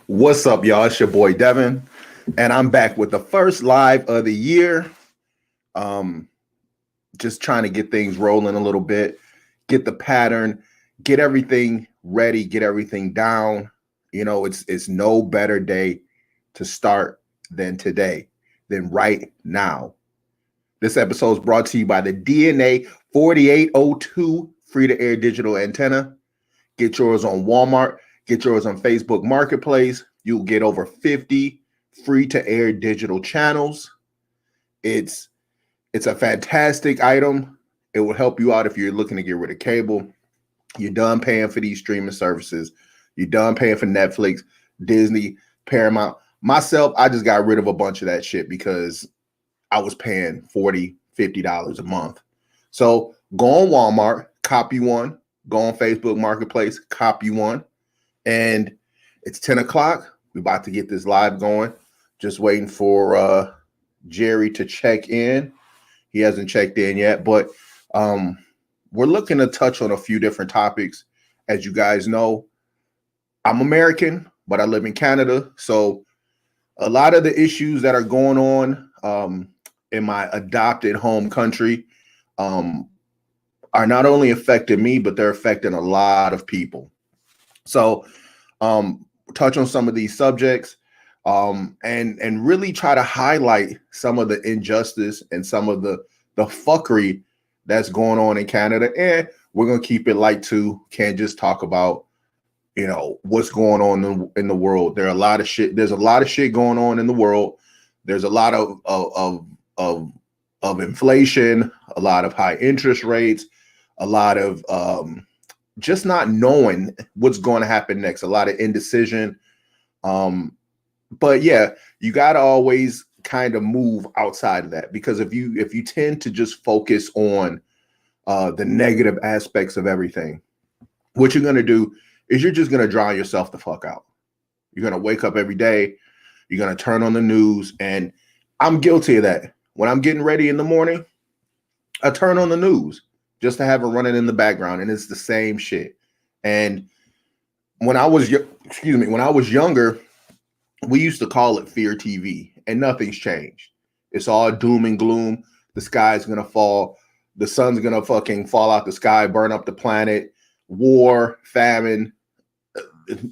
What's up, y'all? It's your boy Devin, and I'm back with the first live of the year. Um, just trying to get things rolling a little bit, get the pattern, get everything ready, get everything down. It's no better day to start than today, than right now. This episode is brought to you by the DNA 4802 free-to-air digital antenna. Get yours on Walmart. Get yours on Facebook Marketplace. You'll get over 50 free-to-air digital channels. It's a fantastic item. It will help you out if you're looking to get rid of cable. You're done paying for these streaming services. You're done paying for Netflix, Disney, Paramount. Myself, I just got rid of a bunch of that shit because I was paying $40, $50 a month. So go on Walmart, copy one. Go on Facebook Marketplace, copy one. And it's 10 o'clock. We're about to get this live going. Just waiting for Jerry to check in. He hasn't checked in yet, but we're looking to touch on a few different topics. As you guys know, I'm American, but I live in Canada. So a lot of the issues that are going on in my adopted home country are not only affecting me, but they're affecting a lot of people. So touch on some of these subjects and really try to highlight some of the injustice and some of the fuckery that's going on in Canada. And we're going to keep it light too. Can't just talk about, what's going on in the world. There's a lot of shit going on in the world. There's a lot of inflation, a lot of high interest rates, a lot of just not knowing what's going to happen next, a lot of indecision. But yeah, you got to always kind of move outside of that, because if you tend to just focus on the negative aspects of everything, what you're going to do is you're just going to drown yourself the fuck out. You're going to wake up every day. You're going to turn on the news. And I'm guilty of that. When I'm getting ready in the morning, I turn on the news just to have it running in the background, and it's the same shit. And when I was younger, we used to call it Fear TV, and nothing's changed. It's all doom and gloom. The sky's gonna fall. The sun's gonna fucking fall out the sky, burn up the planet. War, famine.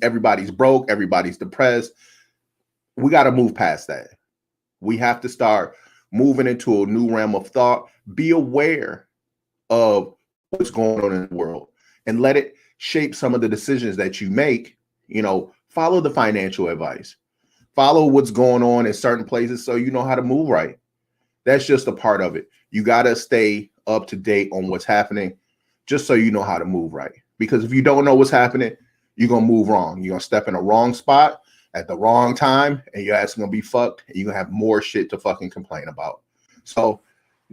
Everybody's broke. Everybody's depressed. We got to move past that. We have to start moving into a new realm of thought. Be aware of what's going on in the world and let it shape some of the decisions that you make. Follow the financial advice, follow what's going on in certain places so you know how to move right. That's just a part of it. You got to stay up to date on what's happening just so you know how to move right. Because if you don't know what's happening, you're going to move wrong. You're going to step in a wrong spot at the wrong time, and your ass going to be fucked, and you're going to have more shit to fucking complain about. So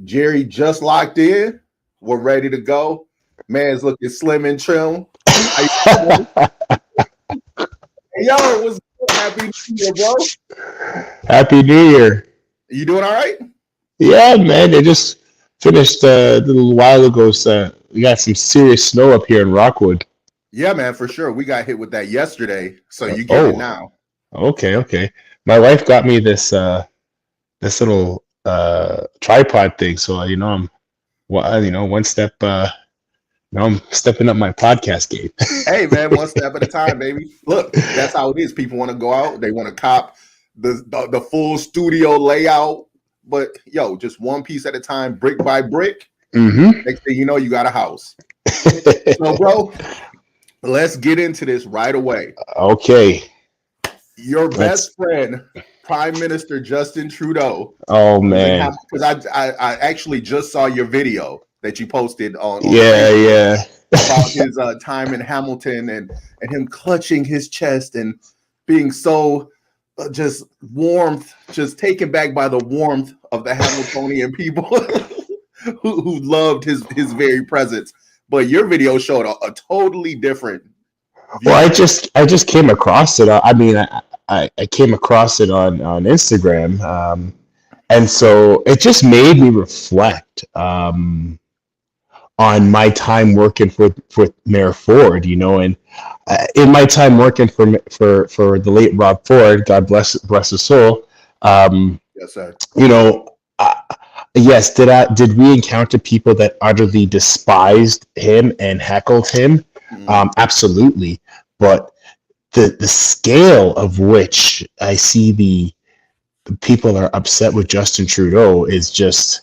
Jerry just locked in. We're ready to go. Man's looking slim and trim. Hey, yo, what's good? Happy New Year, bro. Happy New Year. You doing all right? Yeah, man. They just finished a little while ago. So we got some serious snow up here in Rockwood. Yeah, man, for sure. We got hit with that yesterday, so you get it now. Okay. My wife got me this little tripod thing. So I'm one step. Now I'm stepping up my podcast game. Hey, man, one step at a time, baby. Look, that's how it is. People want to go out. They want to cop the full studio layout. But, yo, just one piece at a time, brick by brick. Mm-hmm. Next thing you know, you got a house. So, bro, let's get into this right away. Okay. Your best friend, Prime Minister Justin Trudeau. Oh, man. Because I actually just saw your video that you posted on yeah about his time in Hamilton and him clutching his chest and being so just warmth, just taken back by the warmth of the Hamiltonian people who loved his very presence. But your video showed a totally different view. Well, I just came across it. I came across it on Instagram, and so it just made me reflect on my time working for Mayor Ford, and in my time working for the late Rob Ford, God bless his soul, um, Yes, sir. you know, uh, yes, did we encounter people that utterly despised him and heckled him? Mm, Absolutely, but the scale of which I see the people are upset with Justin Trudeau is just,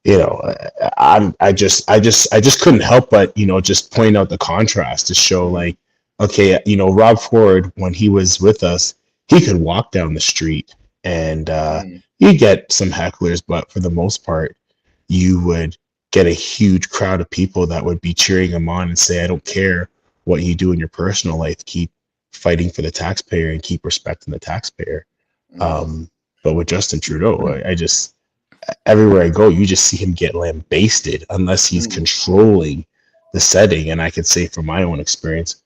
I just couldn't help but, just point out the contrast to show, mm, like, okay, Rob Ford, when he was with us, he could walk down the street and mm, you get some hecklers, but for the most part, you would get a huge crowd of people that would be cheering him on and say, I don't care what you do in your personal life, keep fighting for the taxpayer and keep respecting the taxpayer. mm. But with Justin Trudeau, I just, everywhere I go, you just see him get lambasted unless he's Mm. controlling the setting. And I could say from my own experience,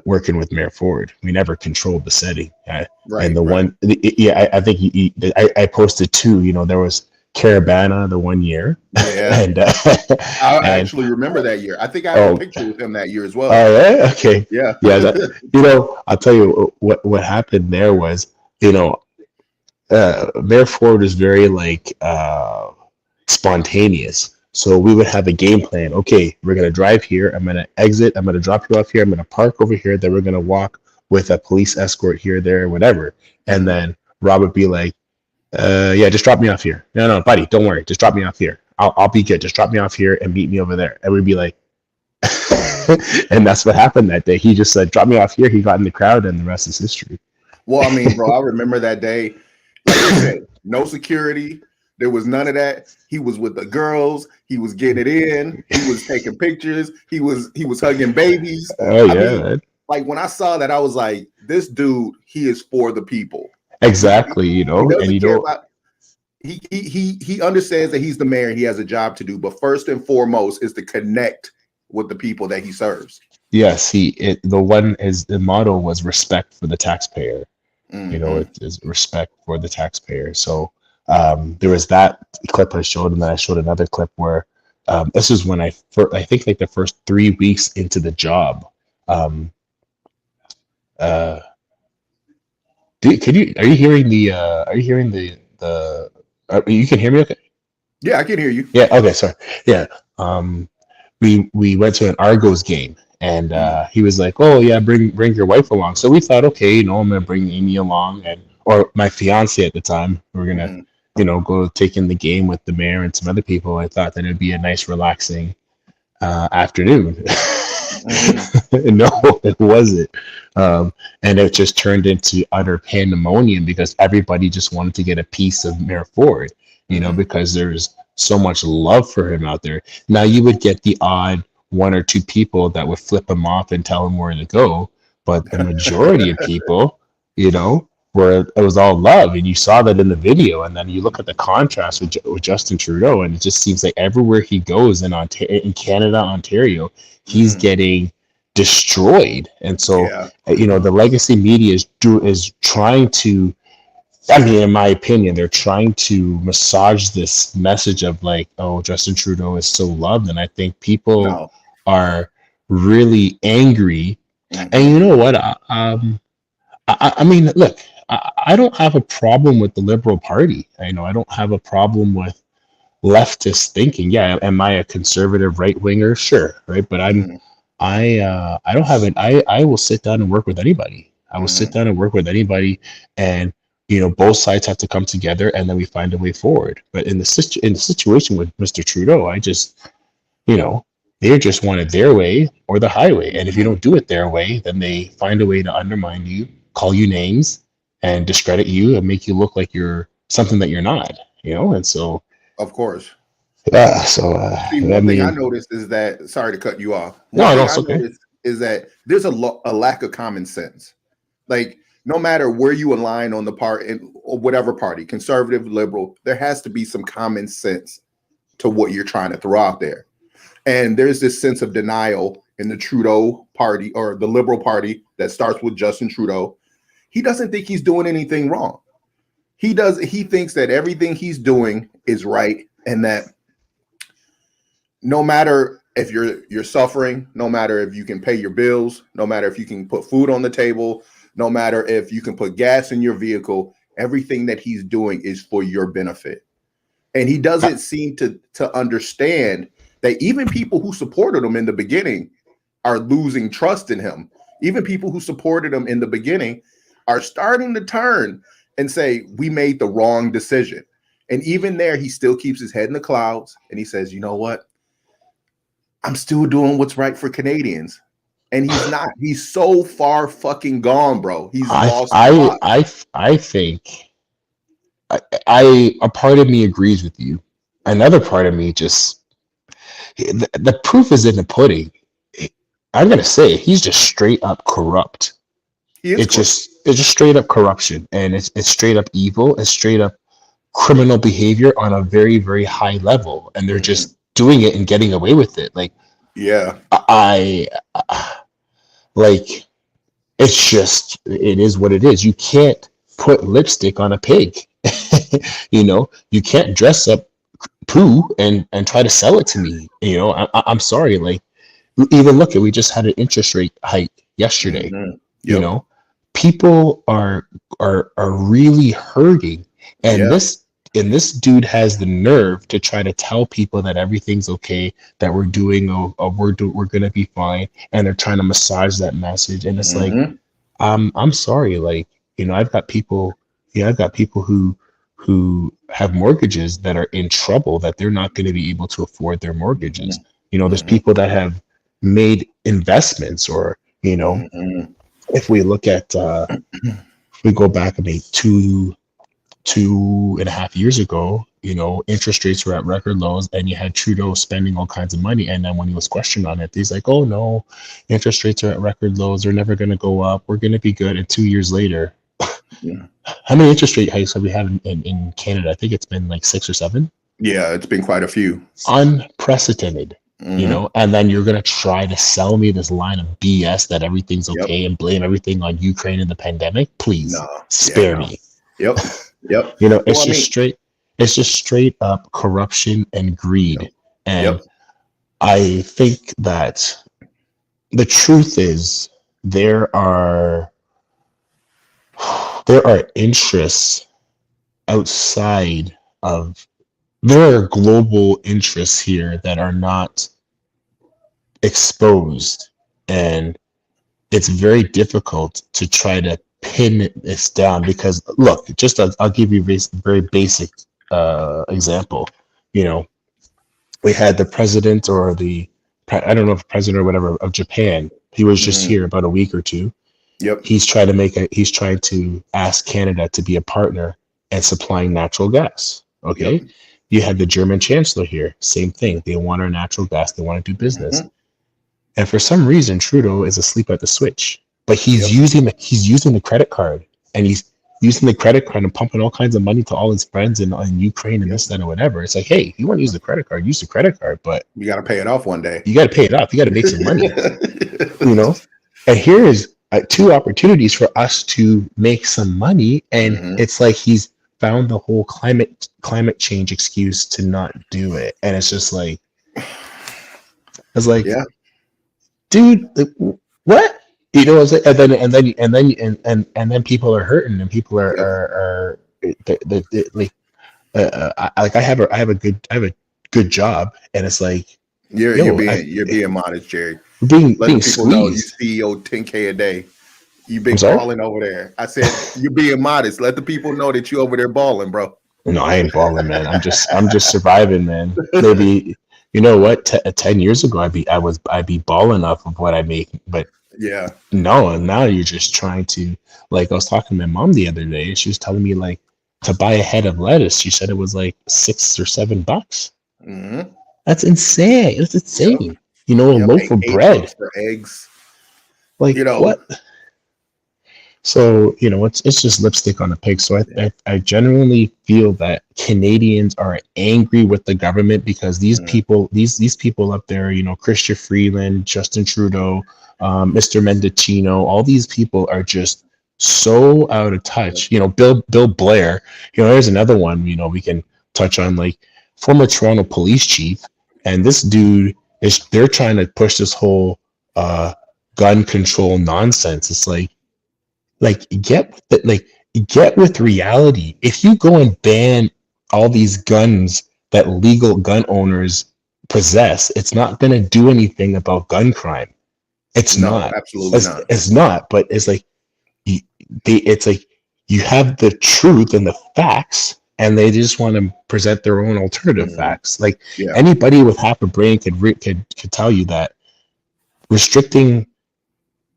working with Mayor Ford, we never controlled the setting. And Right, the right. one, yeah, I think I posted two. There was Caravana the one year, Yeah. and I and actually remember that year. I think I have a oh, picture with him that year as well. oh yeah, okay, Yeah. yeah. I'll tell you what happened there was, Mayor Ford was very like spontaneous. So we would have a game plan. Okay, we're gonna drive here. I'm gonna exit. I'm gonna drop you off here. I'm gonna park over here. Then we're gonna walk with a police escort here, there, whatever. And Mhm. then Rob would be like, yeah, just drop me off here. No, no, buddy, don't worry. Just drop me off here. I'll be good. Just drop me off here and meet me over there." And we'd be like, and that's what happened that day. He just said, "Drop me off here." He got in the crowd, and the rest is history. Well, I mean, bro, I remember that day. Like you said, no security. There was none of that. He was with the girls. He was getting it in. He was taking pictures. He was hugging babies. Oh I yeah, mean, man. like when I saw that, I was like, this dude, he is for the people. Exactly. He And doesn't care about. He understands that he's the mayor. He has a job to do, but first and foremost is to connect with the people that he serves. yes, the one is the motto was respect for the taxpayer. Hmm. It is respect for the taxpayer. So there was that clip I showed, and then I showed another clip where this is when I think like the first 3 weeks into the job. Um, uh, are you hearing you can hear me okay? Yeah, I can hear you. Yeah, okay, sorry. Yeah. Um, we went to an Argos game, and Mm, he was like, "Oh yeah, bring your wife along." So we thought, okay, I'm gonna bring Amy along, or my fiance at the time. We're gonna, mm, go take in the game with the mayor and some other people. I thought that it'd be a nice, relaxing afternoon. mhm. No, it wasn't, and it just turned into utter pandemonium because everybody just wanted to get a piece of Mayor Ford. Mhm. Because there's so much love for him out there. Now you would get the odd one or two people that would flip him off and tell him where to go, but the majority of people, where it was all love, and you saw that in the video. And then you look at the contrast with Justin Trudeau, and it just seems like everywhere he goes in Canada, Ontario, he's Mhm. getting destroyed. And so, Yeah. the legacy media is trying to, I mean, in my opinion, they're trying to massage this message of like, oh, Justin Trudeau is so loved. And I think people No. are really angry. And Mhm. you know what? I mean, look, I don't have a problem with the Liberal Party. I don't have a problem with leftist thinking. Yeah, am I a conservative right winger? Sure, right. But Mhm. I don't have it. I will sit down and work with anybody. I will sit Mhm. down and work with anybody, and both sides have to come together, and then we find a way forward. But in the situation with Mr. Trudeau, I just, you know they just want it their way or the highway, and if you Mhm. don't do it their way, then they find a way to undermine you, call you names, and discredit you and make you look like you're something that you're not. And so Of course. yeah, so See, I one thing I mean, noticed is that, sorry to cut you off. One no, no, thing I it's okay. noticed is that there's a lack of common sense. Like, no matter where you align on the part in or whatever party, conservative, liberal, there has to be some common sense to what you're trying to throw out there. And there's this sense of denial in the Trudeau party or the Liberal Party that starts with Justin Trudeau. He doesn't think he's doing anything wrong. He thinks that everything he's doing is right, and that no matter if you're suffering, no matter if you can pay your bills, no matter if you can put food on the table, no matter if you can put gas in your vehicle, everything that he's doing is for your benefit. And he doesn't seem to understand that even people who supported him in the beginning are losing trust in him. Even people who supported him in the beginning are starting to turn and say, we made the wrong decision. And even there, he still keeps his head in the clouds and he says, you know what? I'm still doing what's right for Canadians. And he's not. He's so far fucking gone, bro. He's lost. I think a part of me agrees with you. Another part of me just the proof is in the pudding. I'm gonna say he's just straight up corrupt. It's just straight up corruption, and it's straight up evil. It's straight up criminal behavior on a very, very high level, and they're just doing it and getting away with it. Like, yeah, I like it is what it is. You can't put lipstick on a pig. You can't dress up poo and try to sell it to me. I'm sorry. Like, even look at, we just had an interest rate hike yesterday. Yep. People are really hurting, and this dude has the nerve to try to tell people that everything's okay, that we're doing, we're gonna be fine, and they're trying to massage that message. And it's like, I'm sorry, like, I've got people who have mortgages that are in trouble, that they're not going to be able to afford their mortgages. There's people that have made investments, or if we look at if we go back maybe 2.5 years ago, interest rates were at record lows, and you had Trudeau spending all kinds of money. And then when he was questioned on it, he's like, oh no, interest rates are at record lows, they're never going to go up, we're going to be good. And 2 years later, how many interest rate hikes have we had in Canada? I think it's been like 6 or 7. Yeah, it's been quite a few. Unprecedented. And then you're going to try to sell me this line of BS that everything's okay and blame everything on Ukraine and the pandemic. Please spare me. Yep. It's just straight up corruption and greed. And I think that the truth is there are interests outside of, there are global interests here that are not exposed, and it's very difficult to try to pin this down. Because look, I'll give you a very basic example. We had the president, or I don't know if president or whatever, of Japan. He was just here about a week or two. Yep. He's trying to ask Canada to be a partner in supplying natural gas. Okay. Yep. You had the German chancellor here, same thing. They want our natural gas. They want to do business. And for some reason, Trudeau is asleep at the switch. But he's using the credit card, and he's using the credit card and pumping all kinds of money to all his friends in Ukraine and this, that, or whatever. It's like, hey, if you want to use the credit card, use the credit card, but you got to pay it off one day. You got to pay it off. You got to make some money. And here is 2 opportunities for us to make some money, and it's like he's found the whole climate change excuse to not do it. And it's just like, dude, what? And then people are hurting, and people are I have a good job, and it's like, you're being modest, Jerry. Being people squeezed. Know you CEO 10K a day. You've been balling over there. I said you're being modest. Let the people know that you over there balling, bro. No, I ain't balling, man. I'm just surviving, man. Maybe, you know what? 10 years ago, I'd be balling off of what I make, but no. And now you're just trying to, like, I was talking to my mom the other day. She was telling me, like, to buy a head of lettuce, she said it was like $6 or $7. That's insane. It's insane. A loaf of bread for eggs. Like, what? So, it's just lipstick on a pig. So I genuinely feel that Canadians are angry with the government, because these people, these people up there, Chrystia Freeland, Justin Trudeau, Mr. Mendicino, all these people are just so out of touch. Bill Blair, there's another one, we can touch on, like, former Toronto police chief. And this dude they're trying to push this whole gun control nonsense. It's get with reality. If you go and ban all these guns that legal gun owners possess, it's not going to do anything about gun crime. It's No, not. absolutely not. It's not. But it's like it's like you have the truth and the facts, and they just want to present their own alternative facts. Like Yeah. anybody with half a brain could tell you that restricting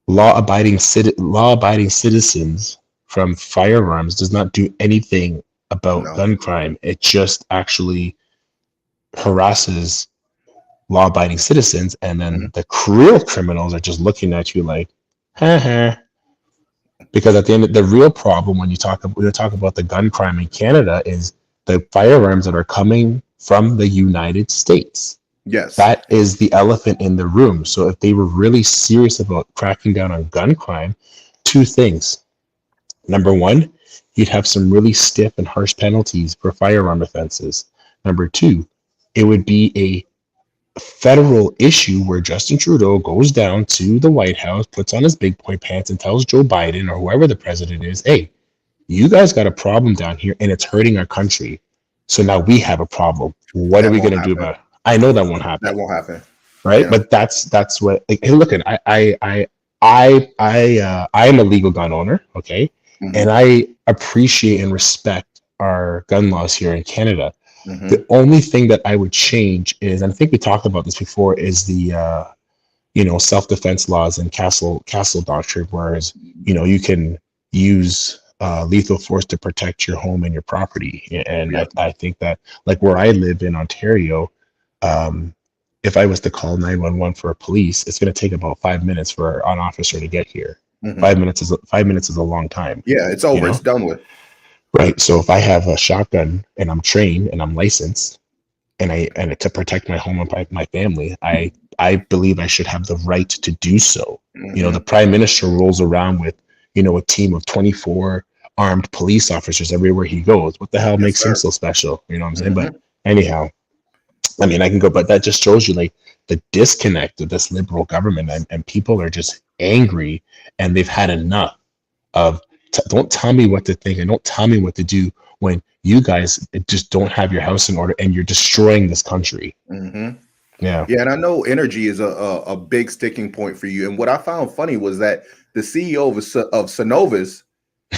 law-abiding citizens from firearms does not do anything about gun crime. It just actually harasses law-abiding citizens, and then the real criminals are just looking at you like, because at the end, the real problem when you talk about the gun crime in Canada is the firearms that are coming from the United States. Yes. That is the elephant in the room. So if they were really serious about cracking down on gun crime, two things. Number one, you'd have some really stiff and harsh penalties for firearm offenses. Number two, it would be a federal issue where Justin Trudeau goes down to the White House, puts on his big boy pants, and tells Joe Biden or whoever the president is, hey, you guys got a problem down here and it's hurting our country. So now we have a problem. What are we going to do about it? I know that won't happen. That won't happen. Right. Yeah. But that's what, like, hey, look, I am a legal gun owner. Okay. Mm-hmm. And I appreciate and respect our gun laws here in Canada. Mm-hmm. The only thing that I would change is, and I think we talked about this before, is the, self-defense laws and castle doctrine, whereas, you can use lethal force to protect your home and your property. And yeah. I think that, like where I live in Ontario, if I was to call 911 for police, it's going to take about 5 minutes for an officer to get here. Mm-hmm. 5 minutes is a long time. Yeah, it's over. It's done with. Right. So if I have a shotgun and I'm trained and I'm licensed and to protect my home and my family, I believe I should have the right to do so. Mm-hmm. The prime minister rolls around with, a team of 24 armed police officers everywhere he goes. What the hell makes him so special? You know what I'm saying? Mm-hmm. But anyhow, I mean, I can go, but that just shows you like the disconnect of this liberal government, and people are just angry and they've had enough of, don't tell me what to think and don't tell me what to do when you guys just don't have your house in order and you're destroying this country. Mm-hmm. Yeah. Yeah. And I know energy is a big sticking point for you. And what I found funny was that the CEO of Cenovus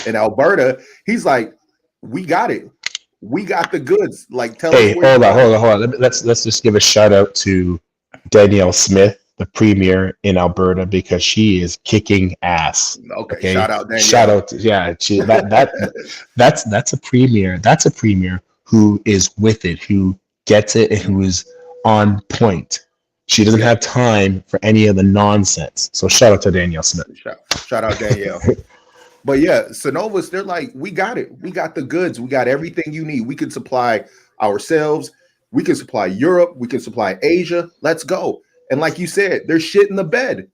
in Alberta, he's like, we got it. We got the goods. Like, tell us. Hold on. Let's just give a shout out to Danielle Smith, the premier in Alberta, because she is kicking ass. Okay? Shout out Danielle. Shout out to, that's a premier. That's a premier who is with it, who gets it, and who is on point. She doesn't have time for any of the nonsense. So shout out to Danielle Smith. Shout out Danielle. But yeah, Cenovus, they're like, we got it. We got the goods. We got everything you need. We can supply ourselves. We can supply Europe. We can supply Asia. Let's go. And like you said, they're shit in the bed.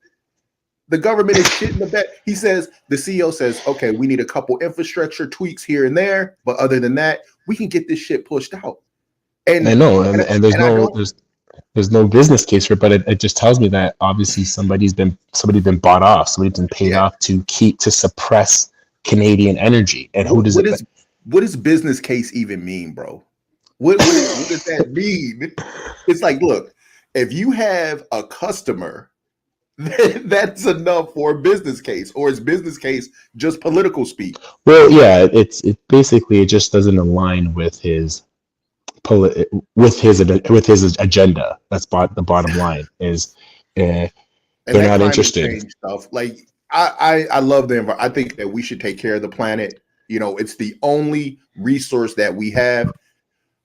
The government is shit in the bed. The CEO says, okay, we need a couple infrastructure tweaks here and there. But other than that, we can get this shit pushed out. And I know. And there's no business case for it, but it just tells me that obviously somebody's been bought off. Somebody's been paid off to suppress Canadian energy. And what does business case even mean, bro? What does that mean? It's like, look, if you have a customer, that's enough for a business case, or is business case just political speak? Well, yeah, it basically just doesn't align with his agenda. That's the bottom line is they're not interested. Stuff like I love the environment. I think that we should take care of the planet. It's the only resource that we have.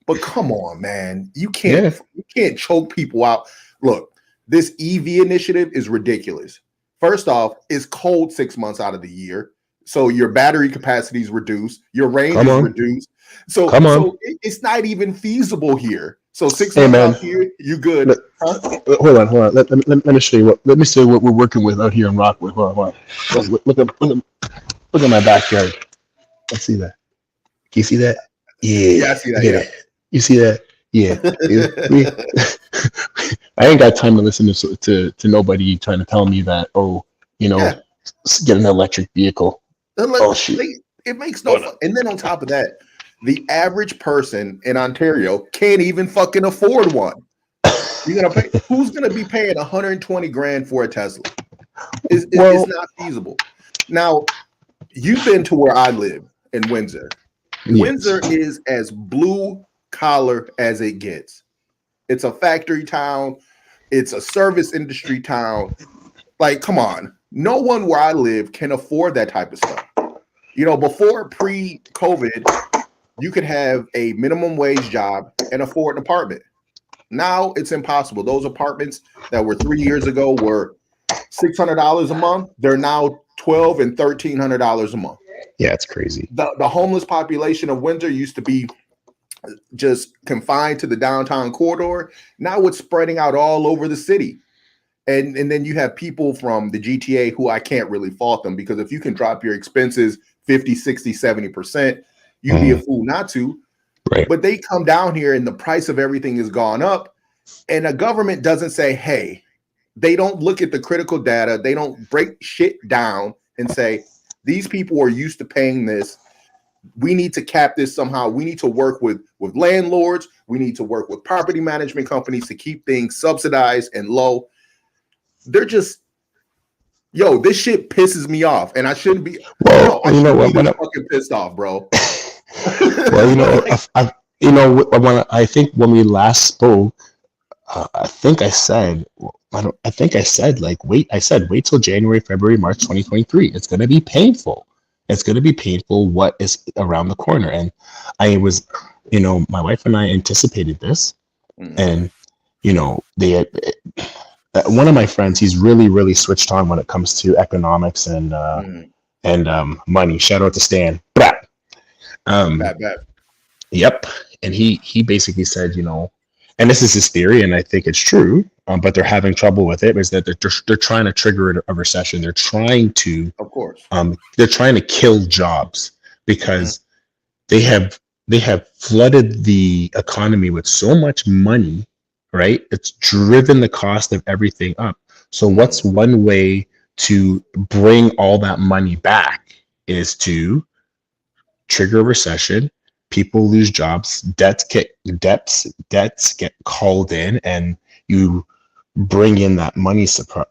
But come on, man, you can't choke people out. Look, this EV initiative is ridiculous. First off, it's cold 6 months out of the year, so your battery capacity is reduced, your range is reduced. So it's not even feasible here. So 6 months out here, you good? Hold on. Let me show you let me see what we're working with out here in Rockwood. Hold on. Look at my backyard. Let's see that. Can you see that? Yeah, I see that. Yeah. You see that? Yeah, we. I ain't got time to listen to nobody trying to tell me that. Oh, you know, Yeah, get an electric vehicle. Oh shoot. it makes Oh no no. fun. And then on top of that, the average person in Ontario can't even fucking afford one. You're gonna pay. Who's gonna be paying 120 grand for a Tesla? It's Well, not feasible. Now, you've been to where I live in Windsor. yes. Windsor is as blue collar as it gets. It's a factory town. It's a service industry town. Like, come on. No one where I live can afford that type of stuff. You know, before pre-COVID, you could have a minimum wage job and afford an apartment. Now it's impossible. Those apartments that were 3 years ago were $600 a month. They're now $1,200 and $1,300 a month. Yeah, it's crazy. The homeless population of Windsor used to be just confined to the downtown corridor. Now it's spreading out all over the city. And then you have people from the GTA who I can't really fault them, because if you can drop your expenses 50, 60, 70%, you'd be a fool not to. Right. But they come down here and the price of everything has gone up. And the government doesn't say, hey, they don't look at the critical data. They don't break shit down and say, these people are used to paying this. We need to cap this somehow. We need to work with landlords. We need to work with property management companies to keep things subsidized and low. They're just, yo, this shit pisses me off, and I shouldn't be. Well, I shouldn't be this fucking pissed off, bro. Well, I think when we last spoke, I think I said, wait till January, February, March 2023. It's going to be painful. It's going to be painful what is around the corner. And I was, my wife and I anticipated this. And, one of my friends, he's really, really switched on when it comes to economics and money. Shout out to Stan. Bad. Yep. And he basically said, and this is his theory, and I think it's true, but they're having trouble with it, is that they're trying to trigger a recession. They're trying to, of course, they're trying to kill jobs because they have flooded the economy with so much money, right? It's driven the cost of everything up. So what's one way to bring all that money back is to trigger a recession. People lose jobs, debts get called in, and you bring in that money supply.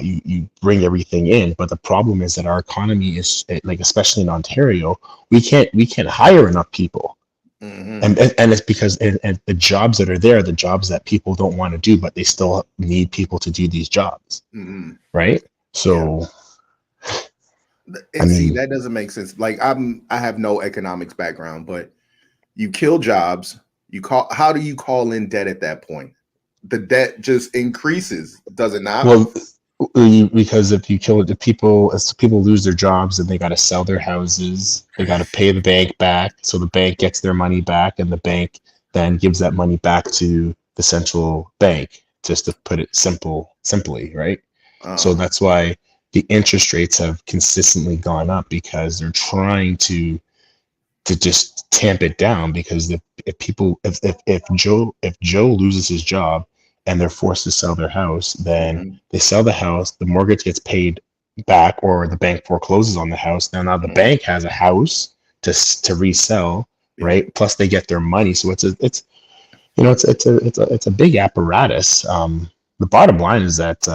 You bring everything in, but the problem is that our economy is, like, especially in Ontario, we can't hire enough people, and it's because and the jobs that are there, the jobs that people don't want to do, but they still need people to do these jobs, right? So. Yeah. And see, that doesn't make sense. Like, I have no economics background, but you kill jobs. How do you call in debt at that point? The debt just increases, does it not? Well, because if you kill the people, as people lose their jobs, and they got to sell their houses, they got to pay the bank back. So the bank gets their money back, and the bank then gives that money back to the central bank. Just to put it simply, right? So that's why the interest rates have consistently gone up, because they're trying to just tamp it down. Because if Joe loses his job and they're forced to sell their house, then they sell the house, the mortgage gets paid back, or the bank forecloses on the house. Now the bank has a house to resell, right? Plus they get their money. So it's a big apparatus. The bottom line is that,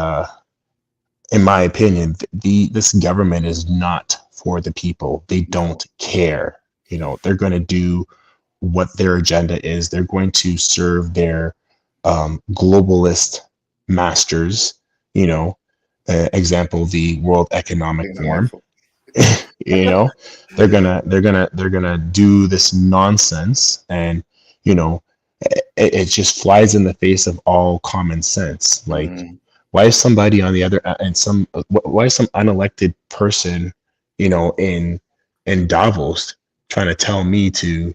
in my opinion, this government is not for the people. They don't care. They're going to do what their agenda is. They're going to serve their globalist masters. Example, the World Economic Forum. They're gonna do this nonsense, and it just flies in the face of all common sense. Like. Why is somebody on the other and why is some unelected person, in Davos trying to tell me to,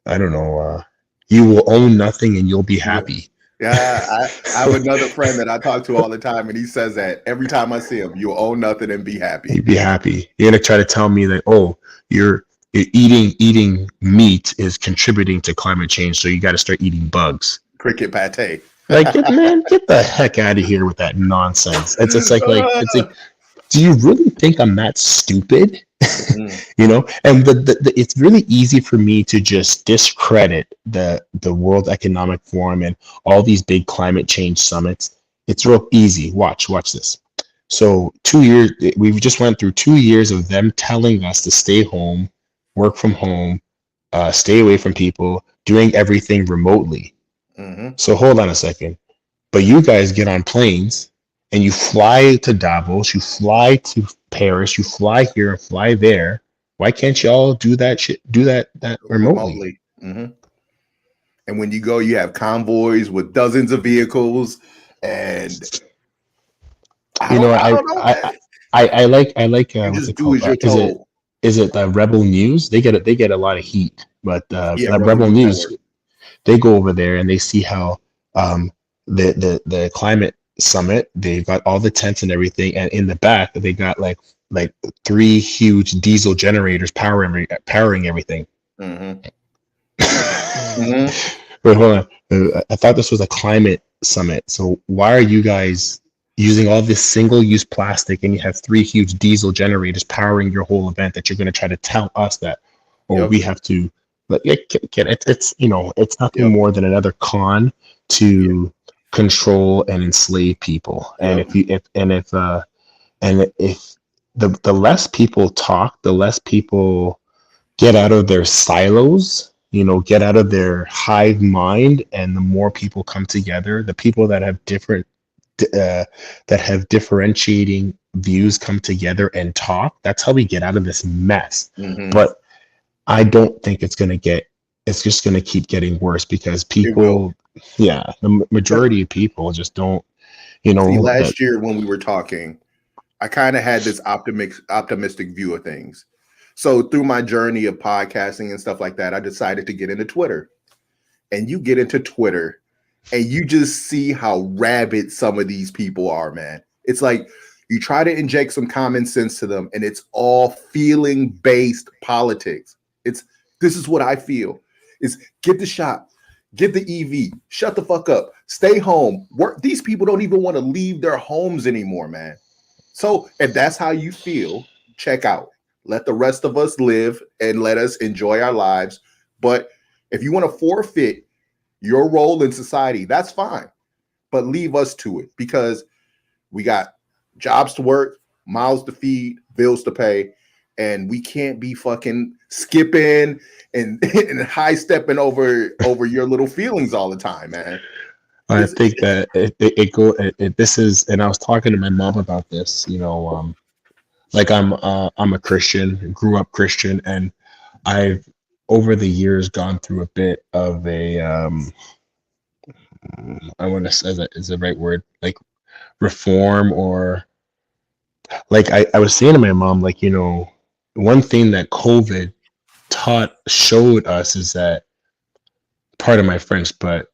I don't know, you will own nothing and you'll be happy? Yeah, I have another friend that I talk to all the time, and he says that every time I see him, you'll own nothing and be happy. You'd be happy. You're gonna try to tell me that, oh, you're eating meat is contributing to climate change, so you got to start eating bugs. Cricket pate. Like, get the heck out of here with that nonsense. It's like, do you really think I'm that stupid? Mhm. And it's really easy for me to just discredit the World Economic Forum and all these big climate change summits. It's real easy. Watch this. So 2 years, we've just went through 2 years of them telling us to stay home, work from home, stay away from people, doing everything remotely. Mhm. So hold on a second. But you guys get on planes and you fly to Davos, you fly to Paris, you fly here, fly there. Why can't y'all do that shit? Do that remotely? Mhm. And when you go, you have convoys with dozens of vehicles, and I You don't, know, I I don't know, I man. I like You what's just it do called? as you're Is it told. the Rebel News? They get a lot of heat, but Yeah, the Rebel Rebel News News, Network. they go over there and they see how um the climate summit, they've got all the tents and everything, and in the back they got like three huge diesel generators powering everything. Mm-hmm. Mm-hmm. Wait, hold on. I thought this was a climate summit. So why are you guys using all this single-use plastic and you have three huge diesel generators powering your whole event that you're going to try to tell us that, oh, Yep. we have to, like, it's it's nothing Yep. more than another con Yeah. to control and enslave people. And Yep. if the less people talk, the less people get out of their silos, get out of their hive mind, and the more people come together, the people that have differentiating views come together and talk. That's how we get out of this mess. Mm-hmm. But I don't think it's just going to keep getting worse because It will. people, yeah, the majority of people just don't, See, that. last year when we were talking, I kind of had this optimistic view of things. So through my journey of podcasting and stuff like that, I decided to get into Twitter. And you get into Twitter and you just see how rabid some of these people are, man. It's like you try to inject some common sense to them, and it's all feeling based politics. It's this is what I feel. Is get the shot, get the EV, shut the fuck up, stay home. Work. These people don't even want to leave their homes anymore, man. So if that's how you feel, check out. Let the rest of us live and let us enjoy our lives. But if you want to forfeit your role in society, that's fine. But leave us to it because we got jobs to work, mouths to feed, bills to pay, and we can't be fucking skipping and high stepping over your little feelings all the time, man. I It's, think that this is, and I was talking to my mom about this, like I'm a Christian, grew up Christian, and I've over the years gone through a bit of a I want to say that is the right word, like reform, or like I was saying to my mom, like, one thing that COVID showed us is that, part of my French, but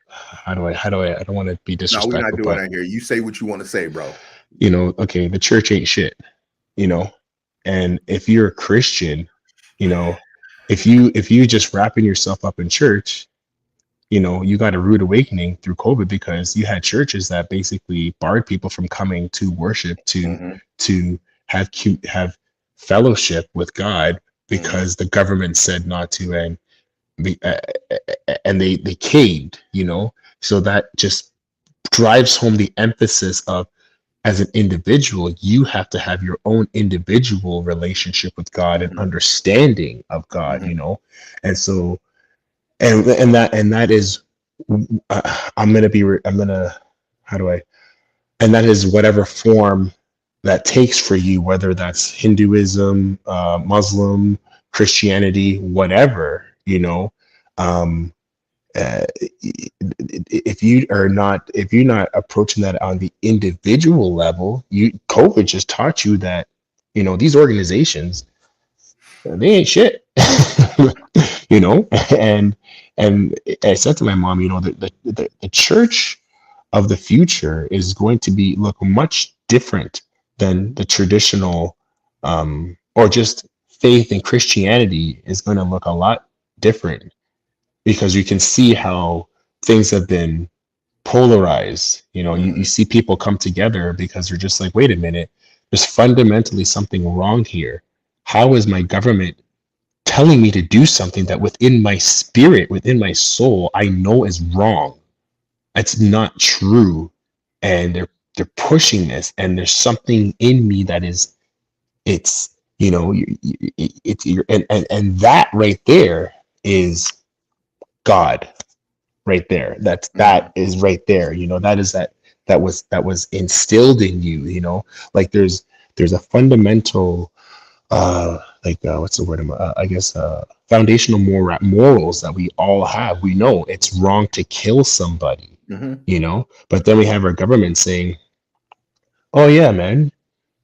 I don't want to be no, we're not disrespectful, doing but that here. You say what you want to say, bro. okay, the church ain't shit, you know, and if you're a Christian, you know, if you just wrapping yourself up in church, you got a rude awakening through COVID because you had churches that basically barred people from coming to worship, to Mm-hmm, to have fellowship with God mm-hmm, because the government said not to, and the and they caved, so that just drives home the emphasis of, as an individual, you have to have your own individual relationship with God and mm-hmm, understanding of God, mm-hmm, and so, and that is, I'm gonna, how do I, and that is whatever form that takes for you, whether that's Hinduism, Muslim, Christianity, whatever, um, if you're not approaching that on the individual level, COVID just taught you that, these organizations, they ain't shit. you know and I said to my mom, the church of the future is going to look much different than the traditional, or just faith in Christianity is going to look a lot different, because you can see how things have been polarized. You see people come together because they're just like, wait a minute, there's fundamentally something wrong here. How is my government telling me to do something that within my spirit, within my soul, I know is wrong? It's not true. And they're pushing this, and there's something in me that is, it's, and that right there is God right there. That is right there. That was instilled in you. Like there's a fundamental what's the word? I guess foundational morals that we all have. We know it's wrong to kill somebody, but then we have our government saying, oh yeah, man,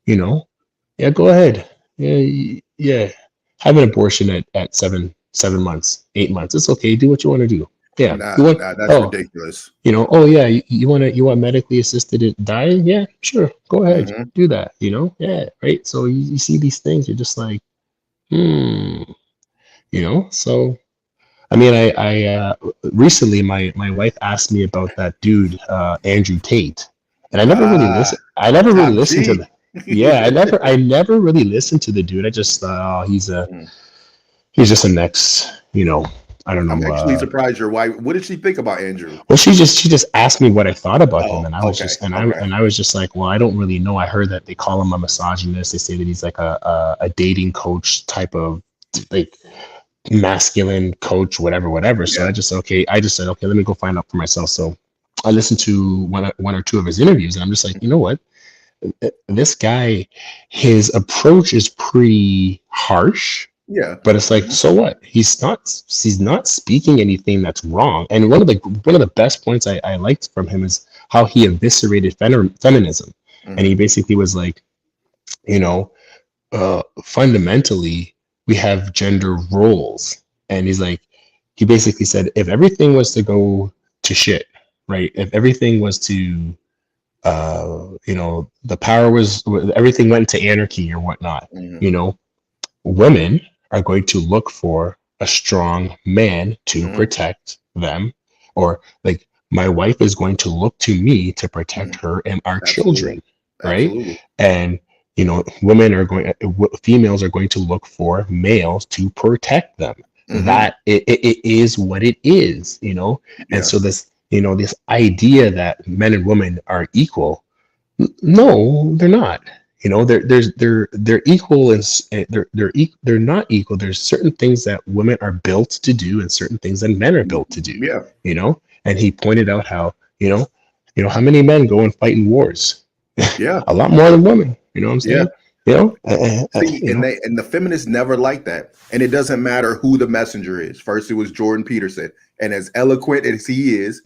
yeah, go ahead. Yeah. Have an abortion at 7 months, 8 months. It's okay. Do what you want to do. Yeah. That's ridiculous. Oh yeah, you want medically assisted dying? Yeah, sure. Go ahead. Do that. Yeah, right. So you see these things, you're just like, so I mean, I recently my wife asked me about that dude, Andrew Tate, and I never really listened. I never really listened to the. Yeah, I never really listened to the dude. I just thought, he's just a next, I don't know. I'm actually surprised your wife. What did she think about Andrew? Well, she just asked me what I thought about him, and I was I was just like, well, I don't really know. I heard that they call him a misogynist. They say that he's like a dating coach type of like masculine coach, whatever. So I just said, okay, let me go find out for myself. So I listened to one or two of his interviews, and I'm just like, you know what? This guy, his approach is pretty harsh. Yeah. But it's like, so what? He's not speaking anything that's wrong. And one of the best points I liked from him is how he eviscerated feminism. And he basically was like, fundamentally we have gender roles. And he basically said, if everything was to go to shit, right? If everything was to the power was, everything went into anarchy or whatnot, women are going to look for a strong man to protect them, or like my wife is going to look to me to protect her and our children, right? Absolutely. And females are going to look for males to protect them. That it is what it is, and so this this idea that men and women are equal, no, they're not. They're equal, and they're not equal. There's certain things that women are built to do and certain things that men are built to do. Yeah. And he pointed out how how many men go and fight in wars? Yeah. A lot more than women. You know what I'm saying? Yeah. And the feminists never like that. And it doesn't matter who the messenger is. First it was Jordan Peterson, and as eloquent as he is,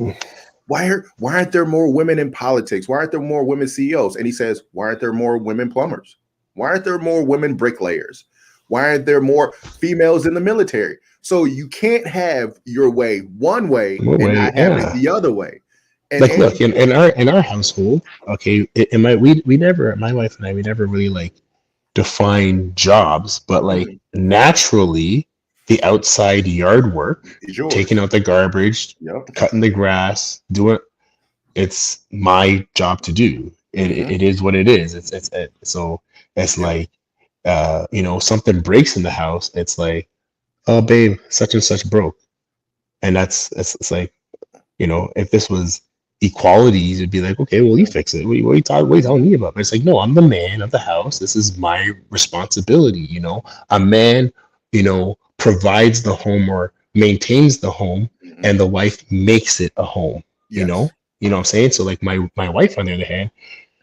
why aren't there more women in politics? Why aren't there more women CEOs? And he says, why aren't there more women plumbers? Why aren't there more women bricklayers? Why aren't there more females in the military? So you can't have your way one way and not have it the other way. And look, in our household, okay, my wife and I, we never really define jobs, but naturally the outside yard work, taking out the garbage, cutting the grass, it's my job to do. It is what it is. So it's like, something breaks in the house. It's like, oh babe, such and such broke. And it's like, if this was equality, it'd be like, okay, well, you fix it. What are you telling me about? But it's like, no, I'm the man of the house. This is my responsibility. A man, provides the home or maintains the home, and the wife makes it a home. You know what I'm saying? So like my wife, on the other hand,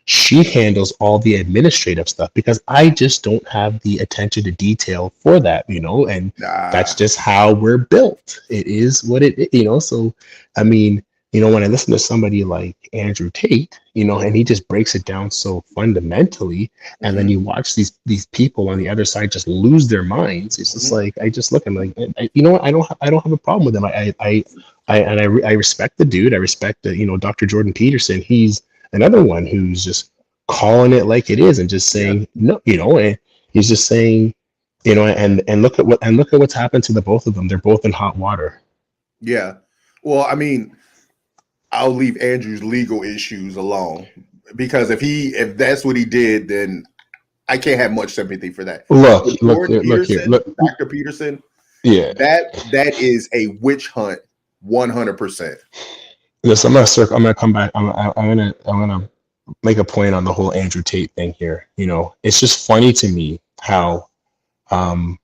she handles all the administrative stuff because I just don't have the attention to detail for that, and that's just how we're built. It is what it is, so I mean, when I listen to somebody like Andrew Tate, and he just breaks it down so fundamentally, and then you watch these people on the other side just lose their minds. It's just like, I just look, I'm like, what? I don't have a problem with him. I respect the dude. I respect Dr. Jordan Peterson. He's another one who's just calling it like it is and just saying no, and he's just saying, You know, and look at what's happened to the both of them. They're both in hot water. Yeah. Well, I mean, I'll leave Andrew's legal issues alone because if that's what he did, then I can't have much sympathy for that. Look, But look, Jordan look here. Peterson, Look, Dr. Peterson, yeah. that is a witch hunt, 100%. Listen, I'm gonna come back. I'm gonna make a point on the whole Andrew Tate thing here. You know, it's just funny to me how um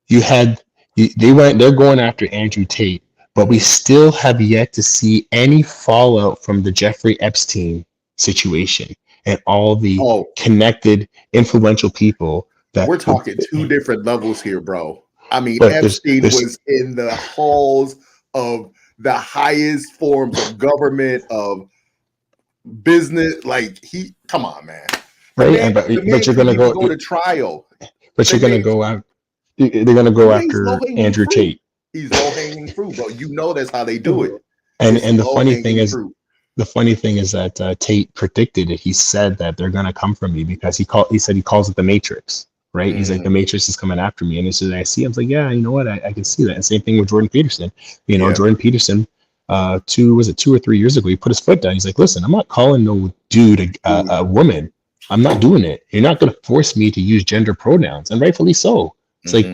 you had they're going after Andrew Tate, but we still have yet to see any fallout from the Jeffrey Epstein situation and all the Oh, connected influential people that we're talking two different levels here, bro. I mean, but Epstein there's was in the halls of the highest forms of government, of business. Like come on, man. right and The man but you're couldn't gonna even go go to trial. but The you're gonna man, go out they're gonna go he's low after hanging Andrew fruit. Tate. He's low hanging fruit, bro. You know that's how they do it. And It's the funny low-hanging thing is fruit. the funny thing is that Tate predicted it. He said that they're gonna come for me because he said he calls it the Matrix, right? He's like, the Matrix is coming after me. And as soon as I see, I was like, yeah, you know what? I can see that. And same thing with Jordan Peterson. You know, Yeah. Jordan Peterson, 2 or 3 years ago, he put his foot down. He's like, listen, I'm not calling no dude a woman. I'm not doing it. You're not gonna force me to use gender pronouns, and rightfully so. It's like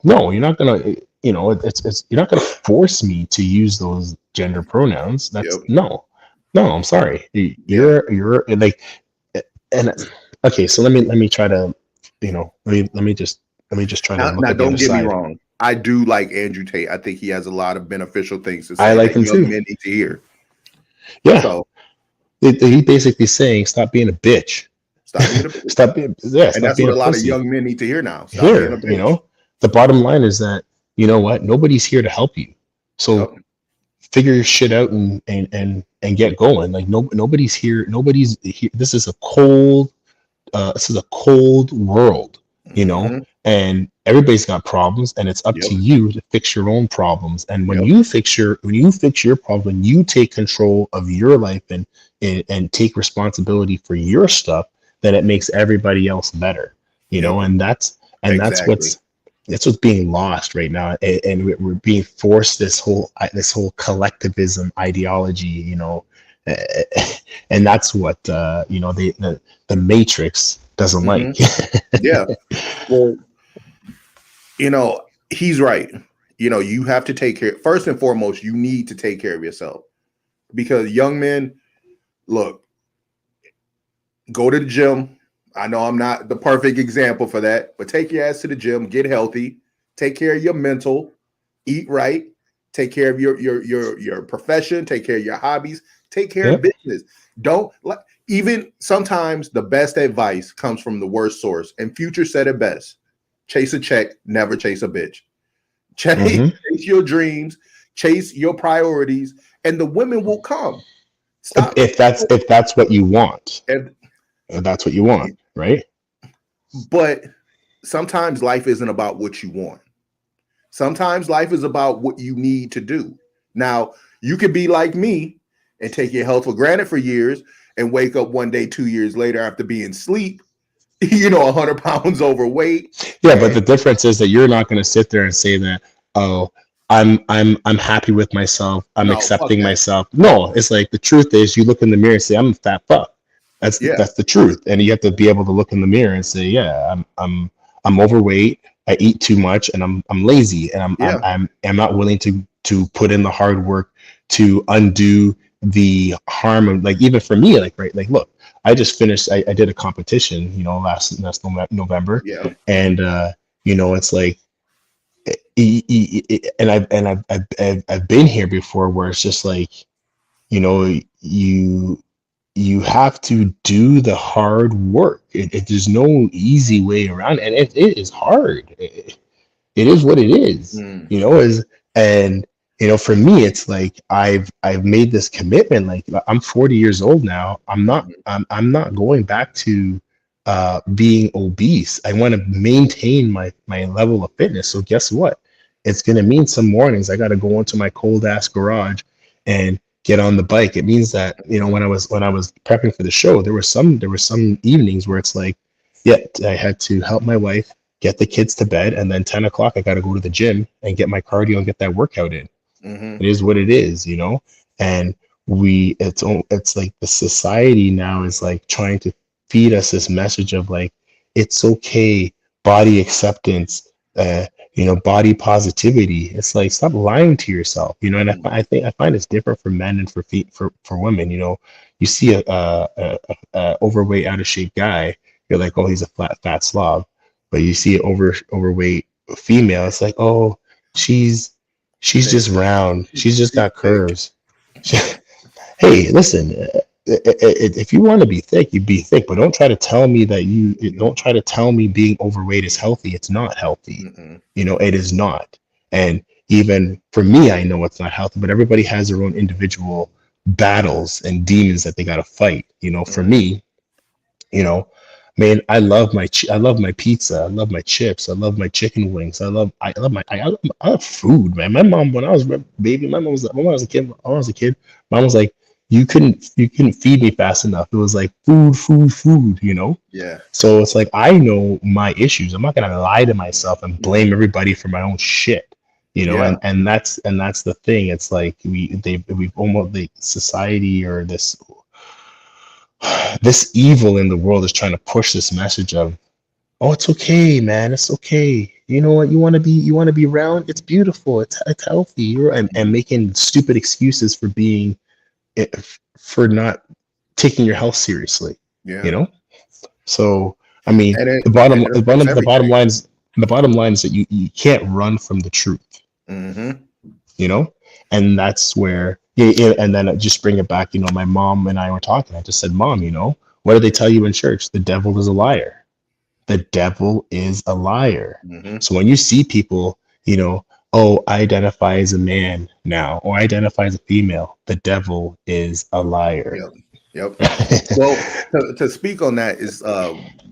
no, you're not gonna. You know, it's you're not gonna force me to use those gender pronouns. That's no. I'm sorry. You're like, and okay. So let me try to, you know, let me just try to look Now at the don't other get me side. wrong. I do like Andrew Tate. I think he has a lot of beneficial things to say. I like that him young too. men need to hear. Yeah. So He basically saying, stop being a bitch. stop being a bitch. Stop being And that's what a lot of young men need to hear now. Stop being a bitch. You know, the bottom line is that, you know what, nobody's here to help you. So figure your shit out and get going. Like nobody's here. Nobody's here. This is a cold world, you know, and everybody's got problems, and it's up to you to fix your own problems. And when you fix your problem, you take control of your life and take responsibility for your stuff, then it makes everybody else better, you know. And that's what's being lost right now, and we're being forced this whole collectivism ideology, you know, and that's what you know, the Matrix doesn't like. Yeah. Well, you know, he's right. You know, you have to take care. First and foremost, you need to take care of yourself, because young men, look, go to the gym. I know I'm not the perfect example for that, but take your ass to the gym, get healthy, take care of your mental, eat right, take care of your profession, take care of your hobbies, take care of business. Don't like, even sometimes the best advice comes from the worst source. And Future said it best: chase a check, never chase a bitch. Chase your dreams, chase your priorities, and the women will come. Stop. If that's what you want. If that's what you want, right? But sometimes life isn't about what you want. Sometimes life is about what you need to do. Now, you could be like me and take your health for granted for years and wake up one day 2 years later after being asleep, you know, 100 pounds overweight. Yeah, but the difference is that you're not going to sit there and say that, oh, I'm happy with myself, I'm accepting myself. No, it's like, the truth is, you look in the mirror and say, I'm a fat fuck. That's the truth. And you have to be able to look in the mirror and say, yeah, I'm overweight, I eat too much, and I'm lazy, and I'm not willing to put in the hard work to undo the harm of, like, even for me, like, right, like, look, I just finished, I did a competition, you know, last November. And you know, it's like, and I've been here before, where it's just like, you know, you have to do the hard work. There's no easy way around it, and it is hard. It is what it is, you know. And you know, for me, it's like I've made this commitment. Like, I'm 40 years old now. I'm not going back to being obese. I want to maintain my level of fitness. So guess what? It's going to mean some mornings I got to go into my cold ass garage and get on the bike. It means that, you know, when I was prepping for the show, there were some evenings where it's like, Yet I had to help my wife get the kids to bed, and then 10 o'clock I got to go to the gym and get my cardio and get that workout in. Hmm. It is what it is, you know. And it's like the society now is like trying to feed us this message of like it's okay, body acceptance, body positivity. It's like stop lying to yourself, you know. And I find it's different for men and for women. You know, you see a overweight, out of shape guy, you're like, oh, he's a fat slob. But you see an overweight female, it's like, oh, she's just round. She's just got curves. Hey, listen, if you want to be thick, you be thick, but don't try to tell me don't try to tell me being overweight is healthy. It's not healthy. Mm-mm. You know, it is not. And even for me, I know it's not healthy, but everybody has their own individual battles and demons that they got to fight. You know, for me, you know, man, I love my pizza. I love my chips. I love my chicken wings. I love food, man. My mom, when I was a baby, when I was a kid, mom was like, you couldn't feed me fast enough. It was like food, you know? Yeah. So it's like I know my issues. I'm not gonna lie to myself and blame everybody for my own shit. You know, Yeah. and that's the thing. It's like we've almost, like, society or this evil in the world is trying to push this message of, oh, it's okay, man, it's okay. You know what? You want to be round. It's beautiful. It's healthy. And making stupid excuses for being, for not taking your health seriously. Yeah. You know. So I mean, And the bottom it affects the bottom line is that you can't run from the truth. Mm-hmm. You know, and that's where. Yeah, and then I just bring it back. You know, my mom and I were talking. I just said, Mom, you know, what do they tell you in church? The devil is a liar. The devil is a liar. Mm-hmm. So when you see people, you know, oh, I identify as a man now, or I identify as a female, the devil is a liar. Yep. Well, to speak on that is,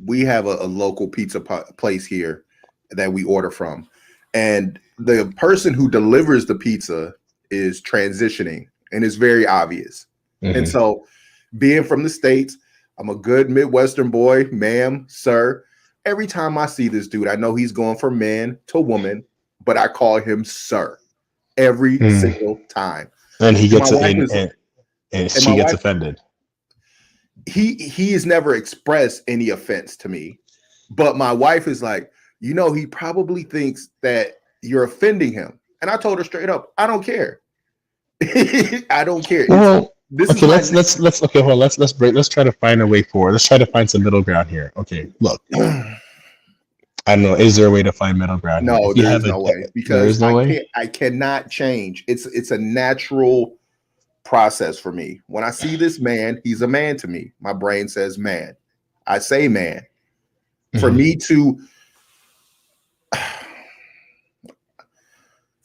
we have a local pizza place here that we order from, and the person who delivers the pizza is transitioning, and it's very obvious. Mhm. And so, being from the States, I'm a good Midwestern boy, ma'am, sir. Every time I see this dude, I know he's going from man to woman, but I call him sir every single time. And he gets My it, wife and she gets offended. He has never expressed any offense to me, but my wife is like, you know, he probably thinks that you're offending him. And I told her straight up, I don't care. I don't care. Well, This okay, is let's okay, well, let's try to find a way forward. Let's try to find some middle ground here. Okay, look, I don't know. Is there a way to find middle ground? No, there is no way, because there is no way. I cannot change. It's a natural process for me. When I see this man, he's a man to me. My brain says man. I say man. For me to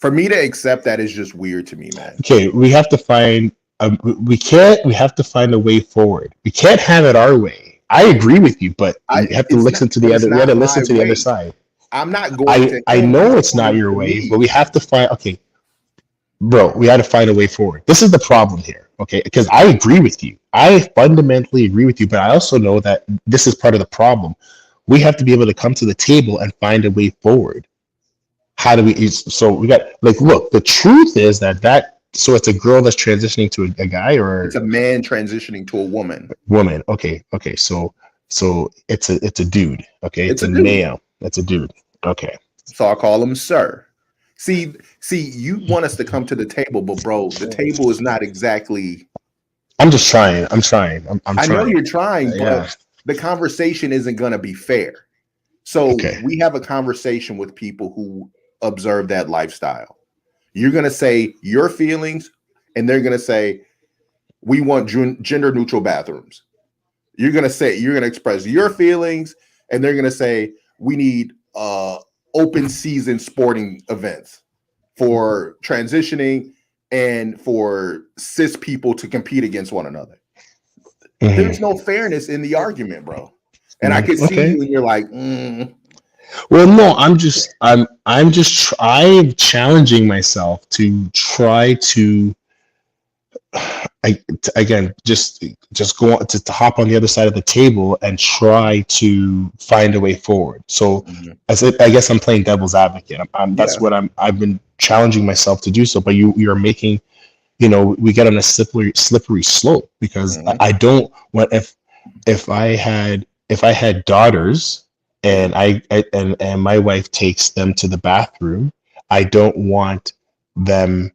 accept that is just weird to me, man. Okay, we have to find. We have to find a way forward. We can't have it our way. I agree with you, but we have to listen to the other. We have to listen to the other side. I'm not going. I know it's not your way, but we have to find. Okay, bro, we had to find a way forward. This is the problem here, okay? Because I agree with you. I fundamentally agree with you, but I also know that this is part of the problem. We have to be able to come to the table and find a way forward. How do we? So we got, like, look. The truth is that. So it's a girl that's transitioning to a guy, or it's a man transitioning to a woman. Woman. Okay. So it's a dude. Okay. It's a dude. male. It's a dude. Okay. So I call him sir. See, you want us to come to the table, but bro, the table is not exactly. I'm just trying. I'm trying. I know you're trying, but the conversation isn't going to be fair. So we have a conversation with people who observe that lifestyle. You're going to say your feelings, and they're going to say, we want gender neutral bathrooms. You're going to express your feelings, and they're going to say, we need open season sporting events for transitioning and for cis people to compete against one another. Mm-hmm. There's no fairness in the argument, bro. And I can see you, and you're like, Well, no, I'm challenging myself to try to again, just go on to hop on the other side of the table and try to find a way forward. So I guess I'm playing devil's advocate. That's what I've been challenging myself to do. So, but you're making, we get on a slippery slope, because I don't want, if I had daughters and and my wife takes them to the bathroom, I don't want them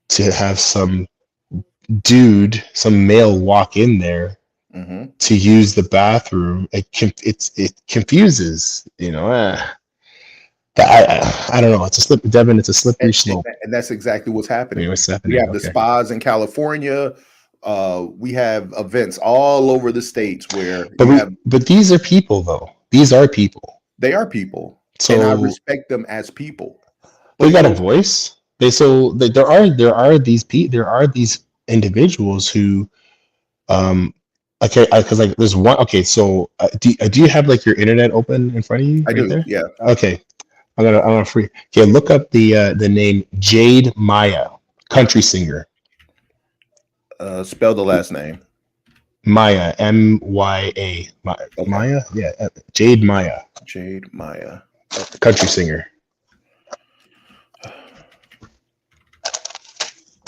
to have some male walk in there to use the bathroom. It confuses, I don't know. Devin, it's a slippery slope. And that's exactly what's happening. What's happening? We have the spas in California. We have events all over the States where but these are people, though. These are people. They are people. So, and I respect them as people. They got a voice. There are these individuals who, because like there's one. Okay, so do you have like your internet open in front of you? I do. There? Yeah. Okay, I'm gonna free. Okay, look up the name Jade Maya, country singer. Spell the last name. Maya, M-Y-A. Okay. Maya, yeah, Jade Maya. Jade Maya, country singer.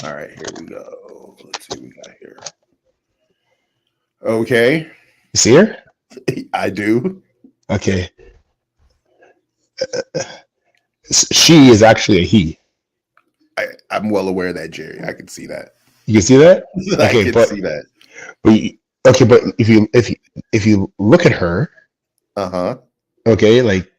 All right, here we go. Let's see what we got here. Okay. You see her? I do. Okay. She is actually a he. I'm well aware of that, Jerry. I can see that. You can see that? Okay, I can see that. But if you look at her, okay, like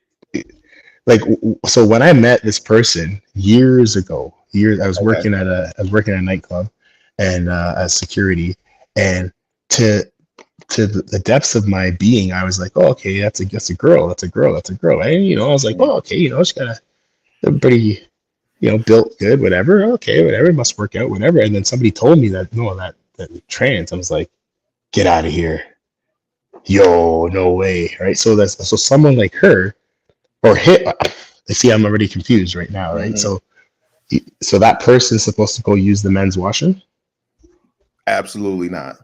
so when I met this person years ago, I was working at a nightclub and as security, and to the depths of my being, I was like, oh, okay, that's a girl. And I was like, oh, okay, she's got a pretty, built good, whatever. Okay, whatever, it must work out, whatever. And then somebody told me that that trans. I was like, get out of here. Yo, no way. Right. So someone like her or hit. See, I'm already confused right now. Right. So that person's supposed to go use the men's washroom? Absolutely not.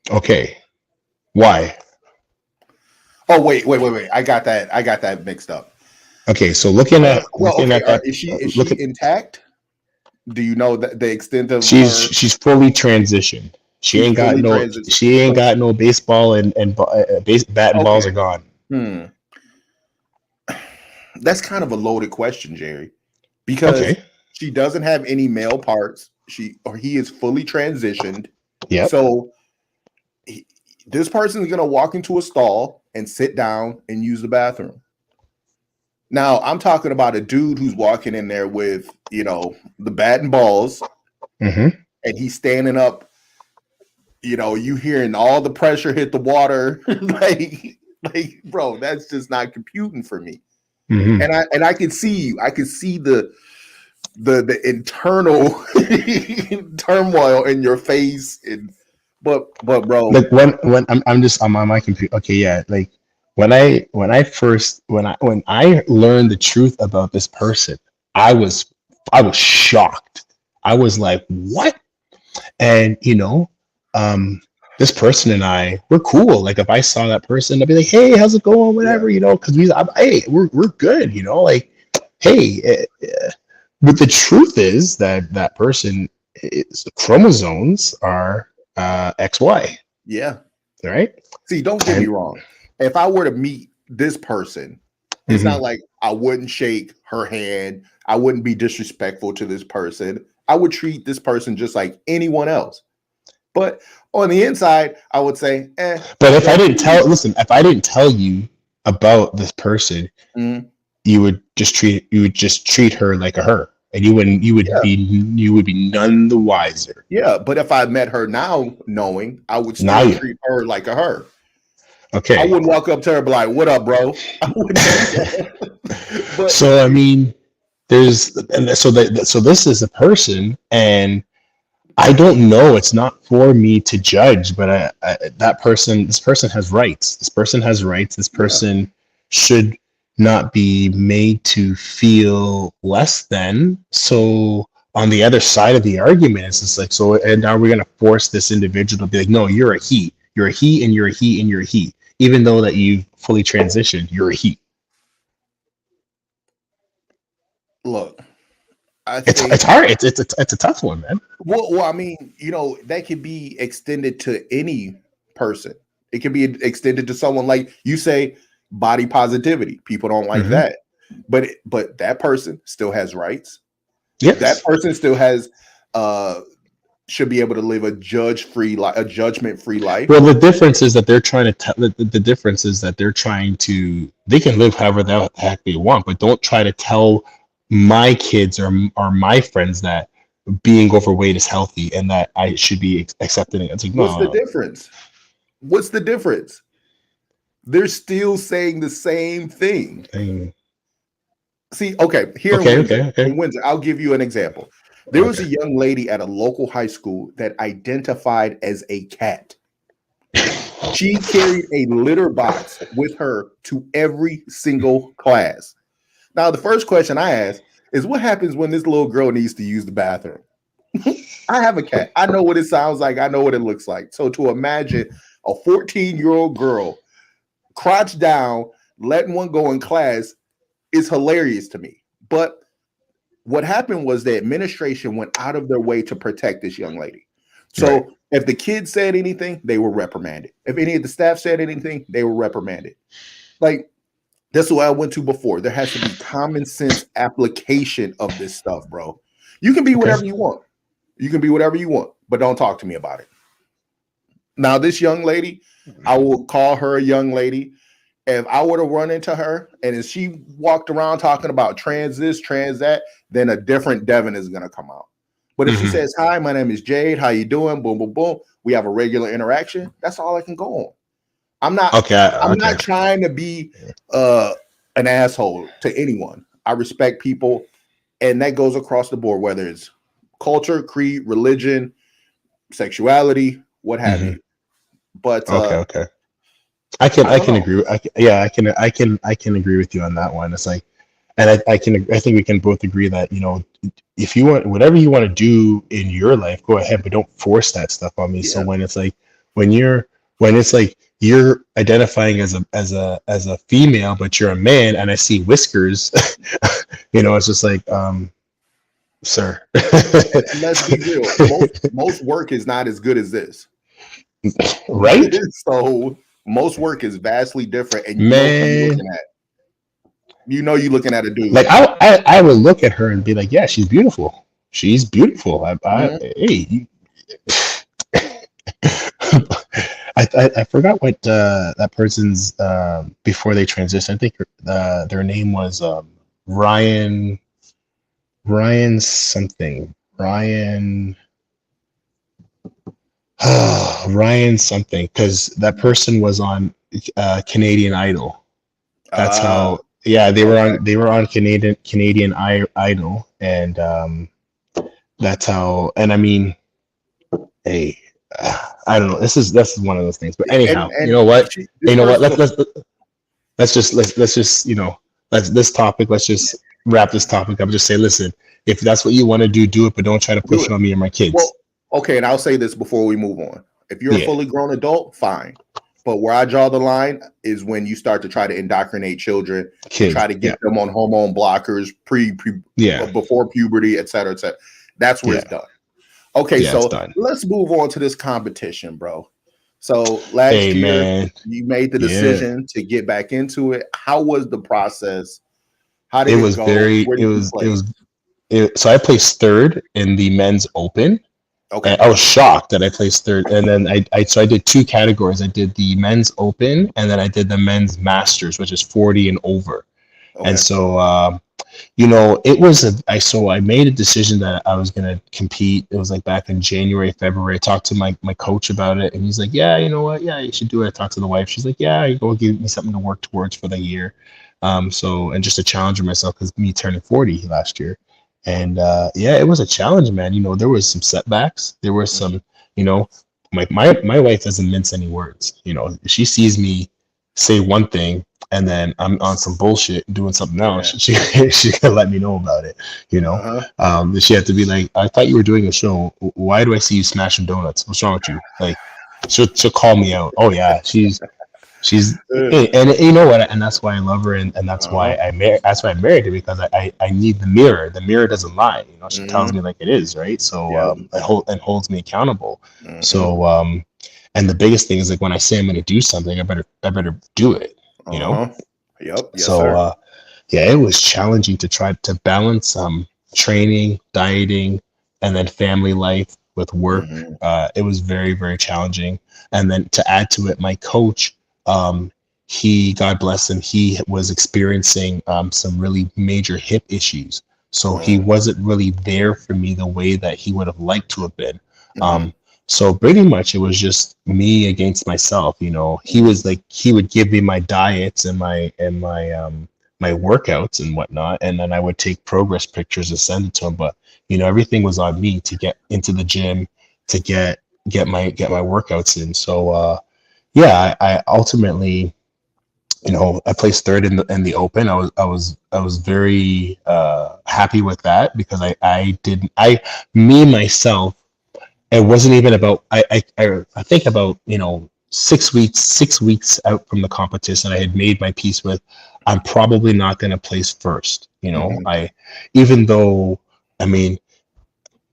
Okay. Why? Oh, wait. I got that mixed up. Okay, so looking at that, is she intact? Do you know the extent of she's fully transitioned. She ain't got no baseball and bat and balls are gone. That's kind of a loaded question, Jerry, because she doesn't have any male parts. He is fully transitioned. Yeah. So this person is going to walk into a stall and sit down and use the bathroom. Now, I'm talking about a dude who's walking in there with, the bat and balls, and he's standing up. You hearing all the pressure hit the water, like, bro, that's just not computing for me. And I can see you. I can see the internal turmoil in your face, but bro, like when I'm on my computer. Okay, yeah, like when I learned the truth about this person, I was shocked. I was like, what? And this person and I, we're cool. Like if I saw that person, I'd be like, hey, how's it going? Whatever, because we're good, like, hey. But the truth is that person, chromosomes are XY. Yeah. Right. See, don't get me wrong. If I were to meet this person, it's not like I wouldn't shake her hand. I wouldn't be disrespectful to this person. I would treat this person just like anyone else. But on the inside, I would say, But if I didn't tell you about this person, you would just treat her like a her, and you would be none the wiser. Yeah, but if I met her now, knowing, I would still treat her like a her. Okay, I wouldn't walk up to her and be like, "What up, bro?" I wouldn't. But, so I mean, this is a person, and I don't know. It's not for me to judge, but this person has rights. This person has rights. This person should not be made to feel less than. So on the other side of the argument, it's just like, so, and now we're going to force this individual to be like, no, you're a he, and you're a he, and you're a he, even though that you've fully transitioned, you're a he. Look, I It's think hard. It's a tough one, man. well, I mean, that could be extended to any person. It can be extended to someone like you say body positivity. People don't like that. But that person still has rights. Yes. That person still has should be able to live a judgment-free life. Well, the difference is that they're trying to tell. The difference is that they're trying to. They can live however the heck they want, but don't try to tell my kids or my friends that being overweight is healthy and that I should be accepting it. It's like, what's the difference? What's the difference? They're still saying the same thing. See, okay, here in Windsor, I'll give you an example. There was a young lady at a local high school that identified as a cat. She carried a litter box with her to every single class. Now, the first question I ask is, what happens when this little girl needs to use the bathroom? I have a cat. I know what it sounds like. I know what it looks like. So to imagine a 14-year-old girl crouched down, letting one go in class is hilarious to me. But what happened was the administration went out of their way to protect this young lady. So if the kids said anything, they were reprimanded. If any of the staff said anything, they were reprimanded. Like, that's what I went to before. There has to be common sense application of this stuff, bro. You can be whatever you want. You can be whatever you want, but don't talk to me about it. Now, this young lady, I will call her a young lady. If I were to run into her and if she walked around talking about trans this, trans that, then a different Devin is going to come out. But if she says, hi, my name is Jade, how you doing? Boom, boom, boom. We have a regular interaction. That's all I can go on. I'm not trying to be an asshole to anyone. I respect people, and that goes across the board, whether it's culture, creed, religion, sexuality, what have you. But okay. I can agree. I can agree with you on that one. It's like, and I think we can both agree that, if you want whatever you want to do in your life, go ahead, but don't force that stuff on me. Yeah. So when it's like when it's like you're identifying as a female, but you're a man, and I see whiskers, it's just like, sir. And let's be real. Most work is not as good as this, right? So most work is vastly different, and you're looking at a dude. Like I would look at her and be like, yeah, she's beautiful. She's beautiful. Hey. I forgot what that person's before they transitioned. I think their name was Ryan something. Ryan something, because that person was on Canadian Idol. That's how. Yeah, they were on Canadian Idol, and that's how. And I mean, hey, I don't know. This is one of those things. But anyhow, you know what? Let's just this topic. Let's just wrap this topic up. Just say, listen, if that's what you want to do it, but don't try to push it on me or my kids. Well, okay, and I'll say this before we move on. If you're a fully grown adult, fine. But where I draw the line is when you start to try to indoctrinate children, try to get them on hormone blockers before puberty, et cetera, et cetera. That's where it's done. Okay, so let's move on to this competition, bro. So last year, you made the decision to get back into it. How was the process? How did it go? So I placed third in the men's open. Okay. I was shocked that I placed third, and then I did two categories. I did the men's open, and then I did the men's masters, which is 40 and over. Okay. And so, it was I made a decision that I was gonna compete. It was like back in January, February. I talked to my coach about it, and he's like, "Yeah, you know what? Yeah, you should do it." I talked to the wife. She's like, "Yeah, you go give me something to work towards for the year." And just a challenge for myself, because me turning 40 last year. And it was a challenge, man. There was some setbacks. There were some, my wife doesn't mince any words. She sees me say one thing and then I'm on some bullshit doing something else, Yeah. she could let me know about it, you know. Uh-huh. She had to be like, I thought you were doing a show. Why do I see you smashing donuts? What's wrong with you? Like, she'll call me out. Oh yeah, she's and you know what, and that's why I love her, and that's why Uh-huh. I married her, because I need the mirror. The mirror doesn't lie, you know. She tells Mm-hmm. me like it is, right? So Yep. it holds me accountable. Mm-hmm. So and the biggest thing is, like, when I say I'm going to do something, I better do it, you know. Uh-huh. Yep. Yes, So sir. yeah, it was challenging to try to balance training, dieting, and then family life with work. Mm-hmm. It was very, very challenging. And then to add to it, my coach, um, he, God bless him, he was experiencing some really major hip issues. So he Mm-hmm. wasn't really there for me the way that he would have liked to have been. Mm-hmm. Um, so pretty much it was just me against myself. You know, he was like, he would give me my diets and my workouts and whatnot, and then I would take progress pictures and send it to him. But you know, everything was on me to get into the gym, to get my workouts in. So yeah, I ultimately, you know, I placed third in the open. I was very happy with that, because I didn't I me myself, it wasn't even about, I think about, you know, 6 weeks out from the competition, I had made my peace with, I'm probably not going to place first, you know. Mm-hmm. Even though, I mean,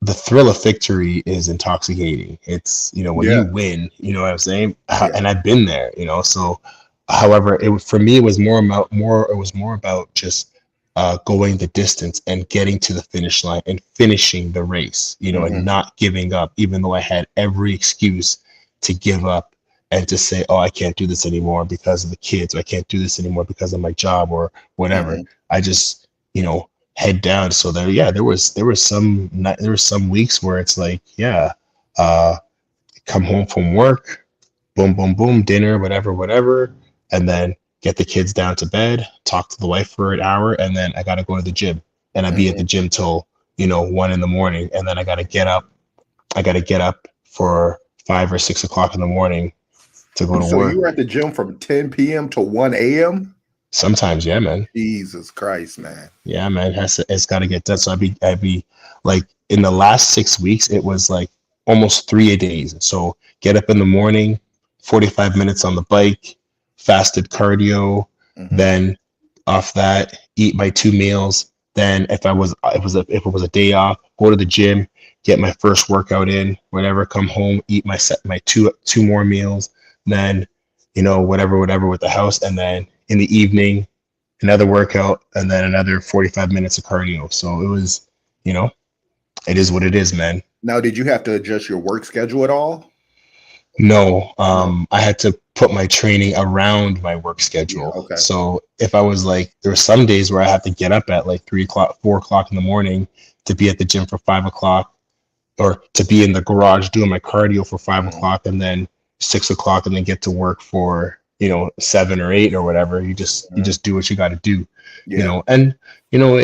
the thrill of victory is intoxicating. It's, you know, when you Yeah. win, you know what I'm saying? Yeah. And I've been there, you know. So however, for me, it was more about just going the distance and getting to the finish line and finishing the race, you know, and Mm-hmm. not giving up, even though I had every excuse to give up and to say, oh, I can't do this anymore because of the kids, or I can't do this anymore because of my job or whatever. Mm-hmm. I just, you know, head down. So there, yeah, there was some weeks where it's like, yeah, uh, come home from work, boom, boom, boom, dinner, whatever, whatever, and then get the kids down to bed, talk to the wife for an hour, and then I gotta go to the gym, and I be at Mm-hmm. the gym till 1 in the morning, and then I gotta get up. I gotta get up for 5 or 6 o'clock in the morning to go to So work. you were at the gym from 10 p.m. to 1 a.m.? Sometimes, yeah, man. Jesus Christ, man. Yeah, man, it's got to get done. So I'd be like, in the last 6 weeks, it was like almost 3 a days. So get up in the morning, 45 minutes on the bike, fasted cardio, Mm-hmm. then off that, eat my 2 meals. Then if it was a day off, go to the gym, get my first workout in, whatever, come home, eat my two more meals, then, whatever with the house, and then in the evening, another workout, and then another 45 minutes of cardio. So it was, you know, it is what it is, man. Now, did you have to adjust your work schedule at all? No, No. I had to put my training around my work Yeah. schedule. Okay. So if I was like, there were some days where I had to get up at like 3 o'clock, 4 o'clock in the morning to be at the gym for 5 o'clock, or to be in the garage doing my cardio for 5 o'clock, and then 6 o'clock, and then get to work for 7 or 8 or whatever. Mhm. You just do what you got to do, Yeah. and you know,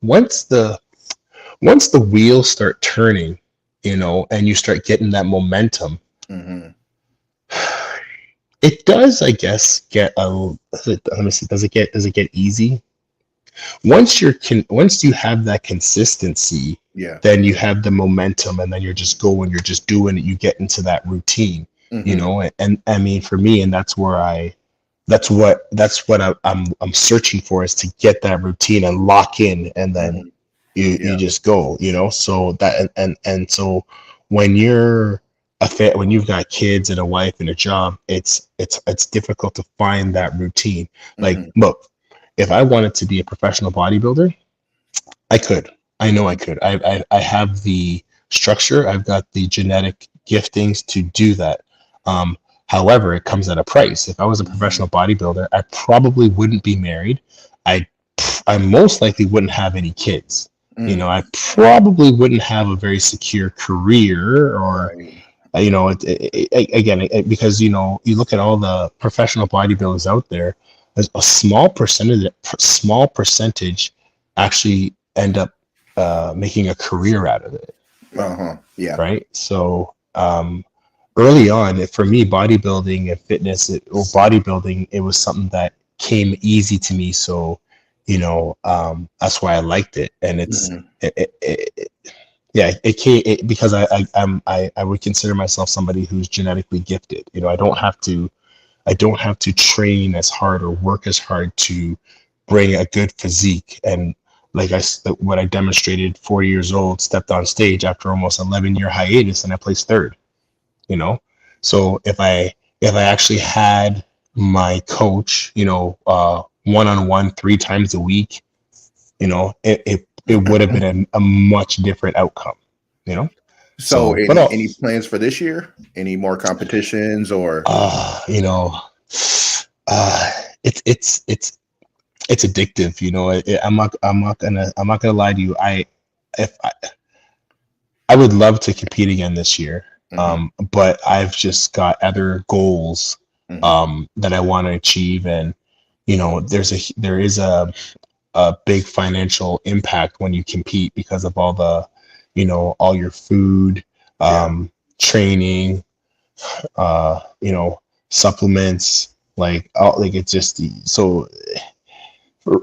once the wheels start turning, and you start getting that momentum, Hmm. it does, I guess, get a. Let me see. Does it get easy? Once you have that consistency, Yeah. then you have the momentum, and then you're just going, you're just doing it. You get into that routine, Hmm. and I mean, for me, and that's what I'm searching for, is to get that routine and lock in, and then Hmm. you Yeah. just go, so that, and so when when you've got kids and a wife and a job, it's difficult to find that routine. Like, Hmm. look, if I wanted to be a professional bodybuilder, I could. I know I Hmm. could. I have the structure. I've got the genetic giftings to do that. Um, However, it comes at a price. If I was a Hmm. professional bodybuilder, I probably wouldn't be married. I I most likely wouldn't have any kids. I Hmm. probably wouldn't have a very secure career, or Right. again, because you look at all the professional bodybuilders out there, there's a small percentage actually end up making a career out of it, Uh-huh. Yeah. right? So early on, for me, bodybuilding and fitness, bodybuilding, it was something that came easy to me. So, that's why I liked it. And Mhm. yeah, it came because I would consider myself somebody who's genetically gifted. I don't have to train as hard or work as hard to bring a good physique. And like what I demonstrated, 40 years old, stepped on stage after almost 11-year hiatus, and I placed third. you know so if I actually had my coach, one-on-one 3 times a week, it would have been a much different outcome. you know So, so but any plans for this year? Any more competitions or? uh you know uh it's addictive. I'm not gonna lie to you. If I would love to compete again this year. Mhm, But I've just got other goals mhm. that I want to achieve. And there is a big financial impact when you compete because of all your food, Yeah. training, uh, you know, supplements, like it's just so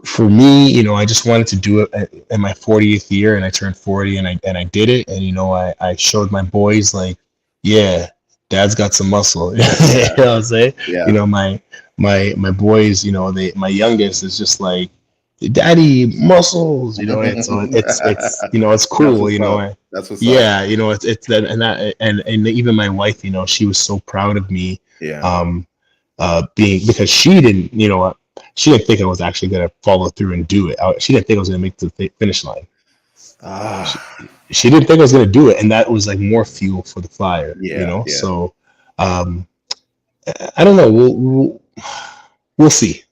for me, I just wanted to do it in my 40th year, and I turned 40, and I did it. And I showed my boys, like, yeah, dad's got some muscle. You know Yeah. what I'm saying? Yeah. My boys, my youngest is just like, daddy muscles, and so it's That's cool. what's up. That's what's up. Yeah, it's that, and even my wife, she was so proud of me, Yeah. um being, because she didn't think I was actually going to follow through and do it. She didn't think I was going to make the finish line. She, Ah, she didn't think I was going to do it, and that was like more fuel for the fire. yeah, yeah. So um, I don't know. We'll see.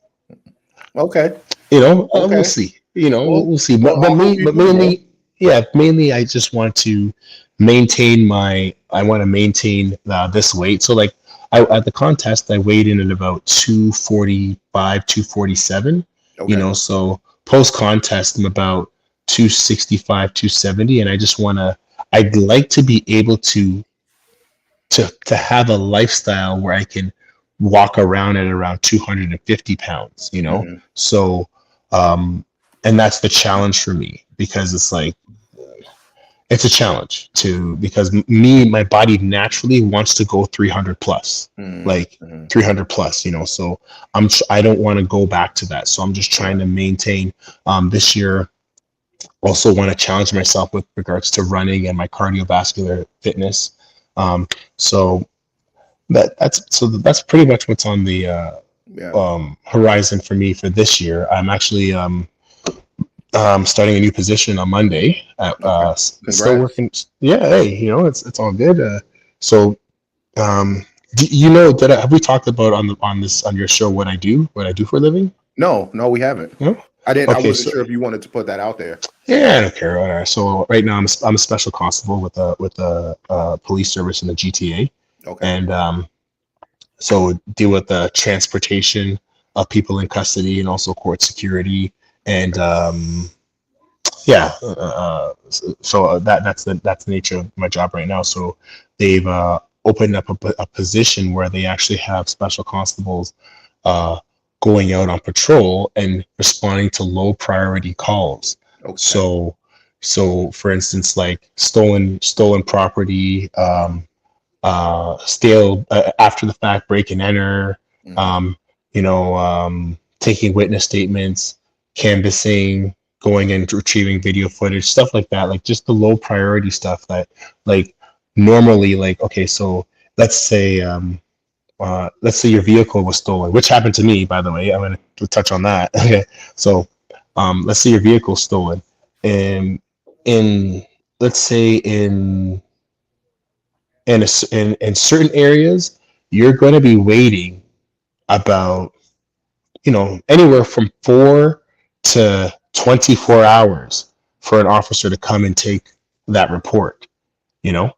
Okay. We'll Okay. see. Well, We'll see. well, But I hope you but do, bro. mainly, yeah, mainly I just want to maintain I want to maintain this weight. So like at the contest, I weighed in at about 245, 247. Okay. So post contest, I'm about 265, 270, and I'd like to be able to have a lifestyle where I can walk around at around 250 pounds. Hmm. So um and that's the challenge for me, because it's like, it's a challenge because my body naturally wants to go 300 plus, Hmm. like Hmm. 300 plus. So I don't want to go back to that, so I'm just trying Yeah. to maintain. This year also want to challenge myself with regards to running and my cardiovascular fitness. So that's pretty much what's on the Yeah. horizon for me for this year. I'm actually starting a new position on Monday. Okay. Still Congrats. working. Yeah, hey, it's all good. So, have we talked about on your show what I do for a living? No, no, we haven't. No. I didn't. I Okay, wasn't so sure if you wanted to put that out there. yeah, I don't care. Whatever. So right now I'm a special constable with the police service in the GTA, Okay. and so deal with the transportation of people in custody, and also court security. And Okay. yeah, so that's the nature of my job right now. So they've opened up a position where they actually have special constables uh, going out on patrol and responding to low priority calls. Okay. So for instance, like stolen property, stale after the fact break and enter, Hmm. um, taking witness statements, canvassing, going and retrieving video footage, stuff like that. Like just the low priority stuff that, like, normally, like, okay, so let's say your vehicle was stolen, which happened to me, by the way. I'm going to touch on that. Okay, so let's say your vehicle's stolen, and in let's say in certain areas, you're going to be waiting about, anywhere from 4 to 24 hours for an officer to come and take that report. you know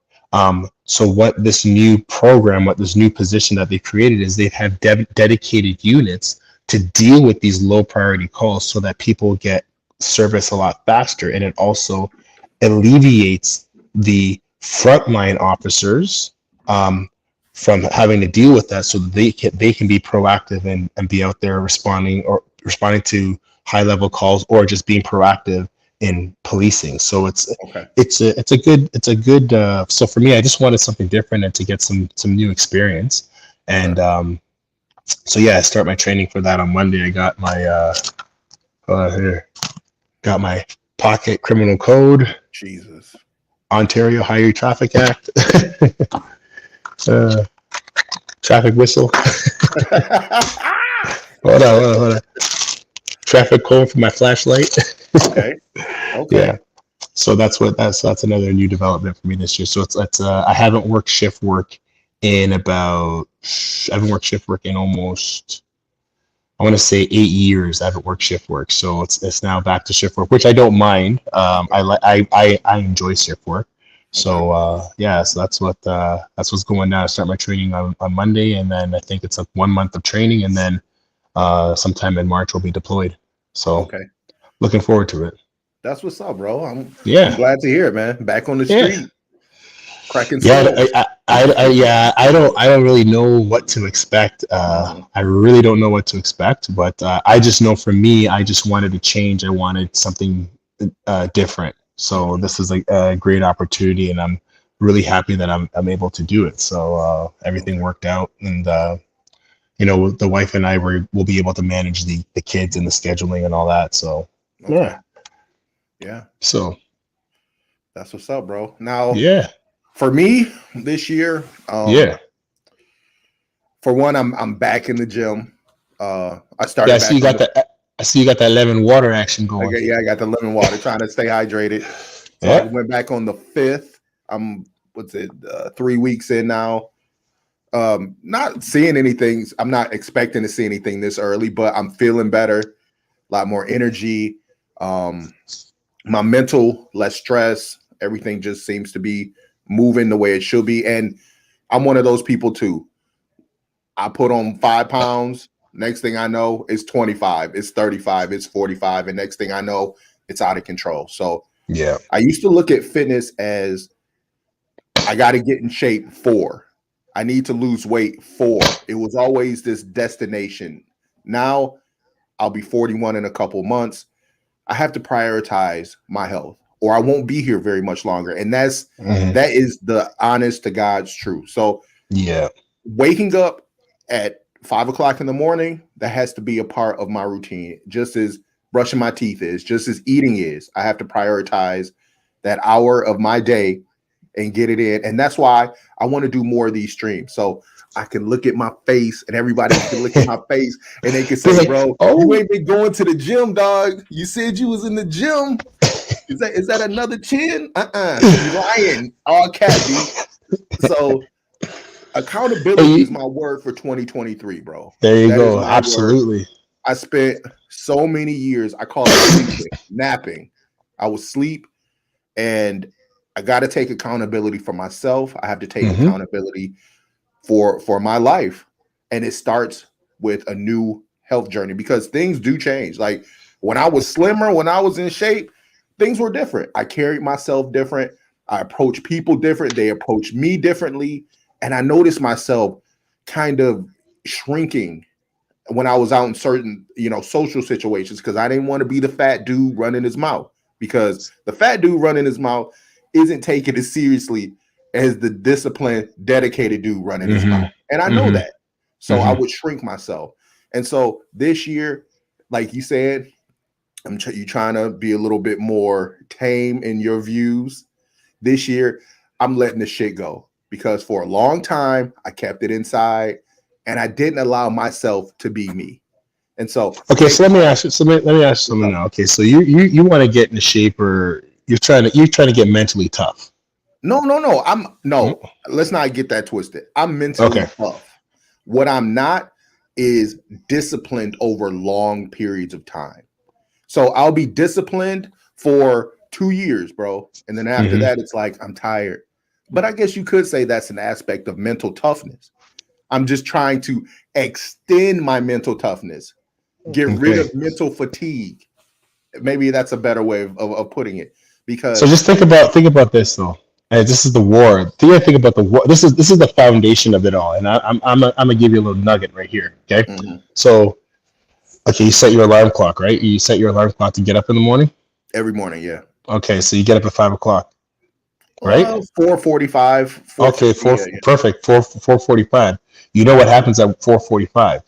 so what this new position that they created is, they have dedicated units to deal with these low priority calls, so that people get service a lot faster, and it also alleviates the frontline officers, um, from having to deal with that, so that they can be proactive and be out there responding to high level calls, or just being proactive in policing. So Okay. it's a good so for me, I just wanted something different and to get some new experience. And so yeah, I start my training for that on Monday. I got my here, got my pocket criminal code, Jesus. Ontario Highway Traffic Act, traffic whistle. Hold on. Traffic cone for my flashlight. Okay. Okay. Yeah. So that's another new development for me this year. So it's I haven't worked shift work in almost, I want to say 8 years. I haven't worked shift work, so it's now back to shift work, which I don't mind. I enjoy shift work. So yeah, so that's what's going down. I start my training on Monday, and then I think it's 1 month of training, and then sometime in March we'll be deployed. So Okay. looking forward to it. That's what's up, bro. I'm Yeah. glad to hear it, man. Back on the Yeah. street. Cracking Yeah, souls. I don't really know what to expect. I really don't know what to expect, but I just know for me, I just wanted to change. I wanted something different. So this is a great opportunity, and I'm really happy that I'm able to do it. So everything worked out, and the wife and I will be able to manage the kids and the scheduling and all that. So Okay. Yeah. So That's what's up, bro. Now, yeah. for me this year, Yeah. For one, I'm back in the gym. I started. Yeah, I see you got that. I see you got that lemon water action going. I got the lemon water, trying to stay hydrated. So Yeah. I went back on the 5th. I'm 3 weeks in now. Not seeing anything. I'm not expecting to see anything this early, but I'm feeling better. A lot more energy. My mental, less stress. Everything just seems to be moving the way it should be. And I'm one of those people too. I put on 5 pounds. Next thing I know, it's 25, it's 35, it's 45. And next thing I know, it's out of control. So yeah, I used to look at fitness as I got to get in shape for. I need to lose weight for. It was always this destination. Now I'll be 41 in a couple months. I have to prioritize my health, or I won't be here very much longer. And that is the honest to God's truth. So yeah, waking up at 5 o'clock in the morning, that has to be a part of my routine, just as brushing my teeth is, just as eating is. I have to prioritize that hour of my day and get it in. And that's why I want to do more of these streams. So I can look at my face, and everybody can look at my face, and they can say, bro, you ain't been going to the gym, dog. You said you was in the gym. Is that another chin? You lying. All cat, dude. So accountability is my word for 2023, bro. There you go. Absolutely. Word. I spent so many years, I call it sleeping, napping. I would sleep, and I got to take accountability for myself. I have to take accountability for my life. And it starts with a new health journey, because things do change. Like when I was slimmer, when I was in shape, things were different. I carried myself different. I approached people different. They approached me differently. And I noticed myself kind of shrinking when I was out in certain, social situations, because I didn't want to be the fat dude running his mouth, because the fat dude running his mouth isn't taken as seriously as the disciplined, dedicated dude running his mouth. And I know that. So I would shrink myself. And so this year, like you said, you're trying to be a little bit more tame in your views. This year, I'm letting the shit go, because for a long time, I kept it inside and I didn't allow myself to be me. And so, okay, so let me ask you something now. Okay, so you want to get into shape, or you're trying to get mentally tough? No. Let's not get that twisted. I'm mentally tough. What I'm not is disciplined over long periods of time. So I'll be disciplined for 2 years, bro. And then after that, it's like, I'm tired. But I guess you could say that's an aspect of mental toughness. I'm just trying to extend my mental toughness, get rid of mental fatigue. Maybe that's a better way of putting it. Because so just think about this though. And this is the war. The thing I think about the war. This is the foundation of it all. And I'm gonna give you a little nugget right here. Okay. Hmm. So okay, you set your alarm clock, right? You set your alarm clock to get up in the morning. Every morning, yeah. Okay, so you get up at 5 o'clock, right? 4:45, Okay, 4:50. Yeah, yeah. perfect. 4:45. You know what happens at 4:45?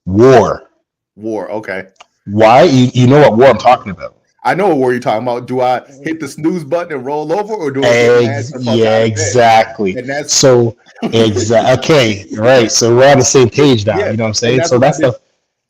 War. War. Okay. Why? You know what war I'm talking about. I know what you're talking about. Do I hit the snooze button and roll over, or do I get mad the fuck Yeah, out of bed? exactly. And that's So okay, right. So we're on the same page now. yeah. You know what I'm And saying? that's So what I that's did the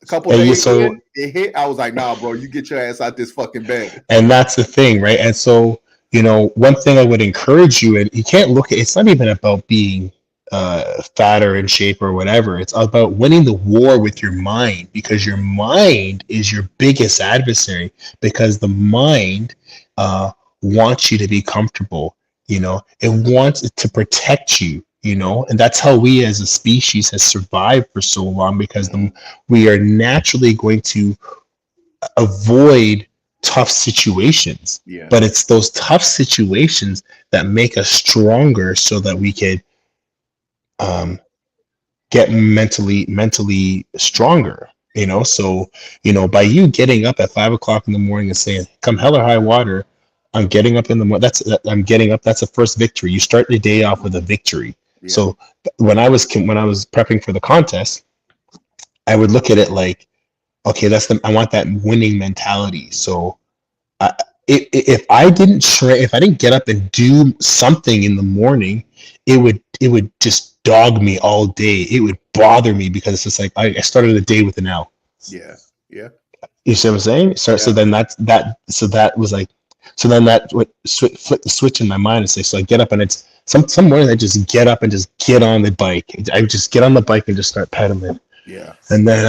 a couple and you days so in. It hit. I was like, nah, bro, you get your ass out this fucking bed. and that's the thing, right? And so, one thing I would encourage you, and you can't look at it's not even about being fat or in shape or whatever. It's about winning the war with your mind, because your mind is your biggest adversary, because the mind wants you to be comfortable. It wants to protect you. And that's how we as a species has survived for so long, because we are naturally going to avoid tough situations. Yeah. But it's those tough situations that make us stronger, so that we could get mentally stronger. So by you getting up at 5 o'clock in the morning and saying, come hell or high water, I'm getting up in the morning. I'm getting up. That's the first victory. You start the day off with a victory. Yeah. So when I was prepping for the contest, I would look at it like, okay, I want that winning mentality. So if I didn't get up and do something in the morning, it would just dog me all day. It would bother me, because it's just like I started the day with an L. Yeah. Yeah. You see what I'm saying? So then that was like, so then that would flip the switch in my mind and say, so I get up, and it's some morning I just get up and just get on the bike. I would just get on the bike and just start pedaling. Yeah. And then,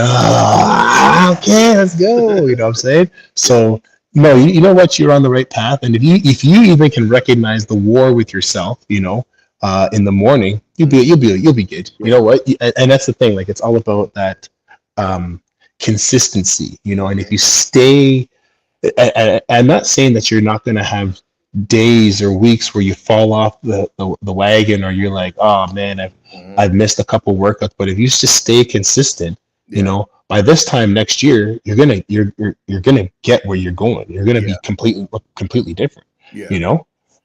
okay, let's go. You know what I'm saying? So no, you know what? You're on the right path. And if you even can recognize the war with yourself, in the morning, you'll be good. You know what? And that's the thing. Like, it's all about that consistency. And if you stay, I'm not saying that you're not going to have days or weeks where you fall off the wagon, or you're like, oh man, I've missed a couple workouts. But if you just stay consistent, by this time next year, you're gonna get where you're going. You're gonna be completely different. Yeah.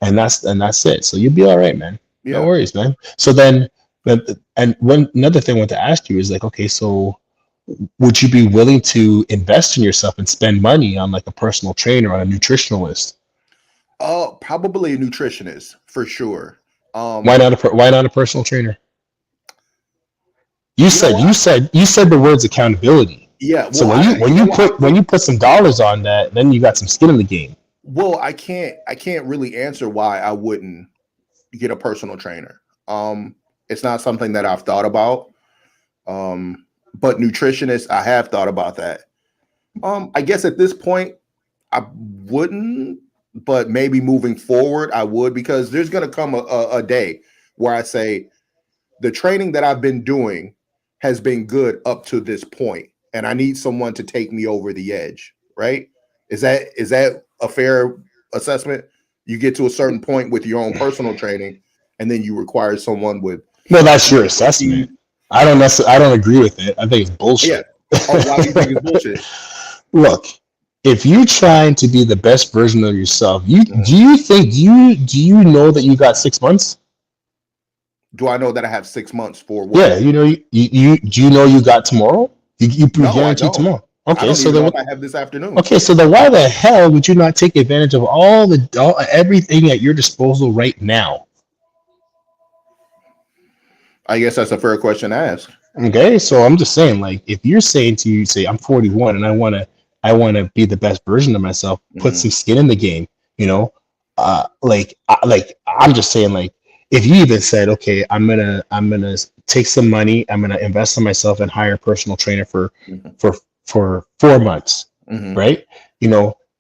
And that's it. So you'll be all right, man. Yeah. No worries, man. So then, and another thing I want to ask you is, like, okay, so would you be willing to invest in yourself and spend money on, like, a personal trainer or a nutritionalist? Probably a nutritionist for sure. Why not a personal trainer? You said the words accountability. Yeah. Well, So when you put some dollars on that, then you got some skin in the game. Well, I can't really answer why I wouldn't get a personal trainer. It's not something that I've thought about. But nutritionist, I have thought about that. I guess at this point I wouldn't, but maybe moving forward I would, because there's going to come a day where I say the training that I've been doing has been good up to this point, and I need someone to take me over the edge, right? Is that a fair assessment? You get to a certain point with your own personal training, and then you require someone with. Well, that's your assessment. I don't agree with it. I think it's bullshit. Yeah. Oh, why do you think it's bullshit? Look, if you're trying to be the best version of yourself, do you know that you got 6 months? Do I know that I have 6 months for what? Yeah, do you know you got tomorrow? You guarantee tomorrow. Okay, I so don't even then know if I have this afternoon. Okay, so then why the hell would you not take advantage of everything at your disposal right now? I guess that's a fair question to ask. Okay, so I'm just saying, like, if you're saying I'm 41 and I want to be the best version of myself, put some skin in the game, I'm just saying, like, if you even said, okay, I'm gonna take some money, I'm gonna invest in myself and hire a personal trainer for 4 months, right?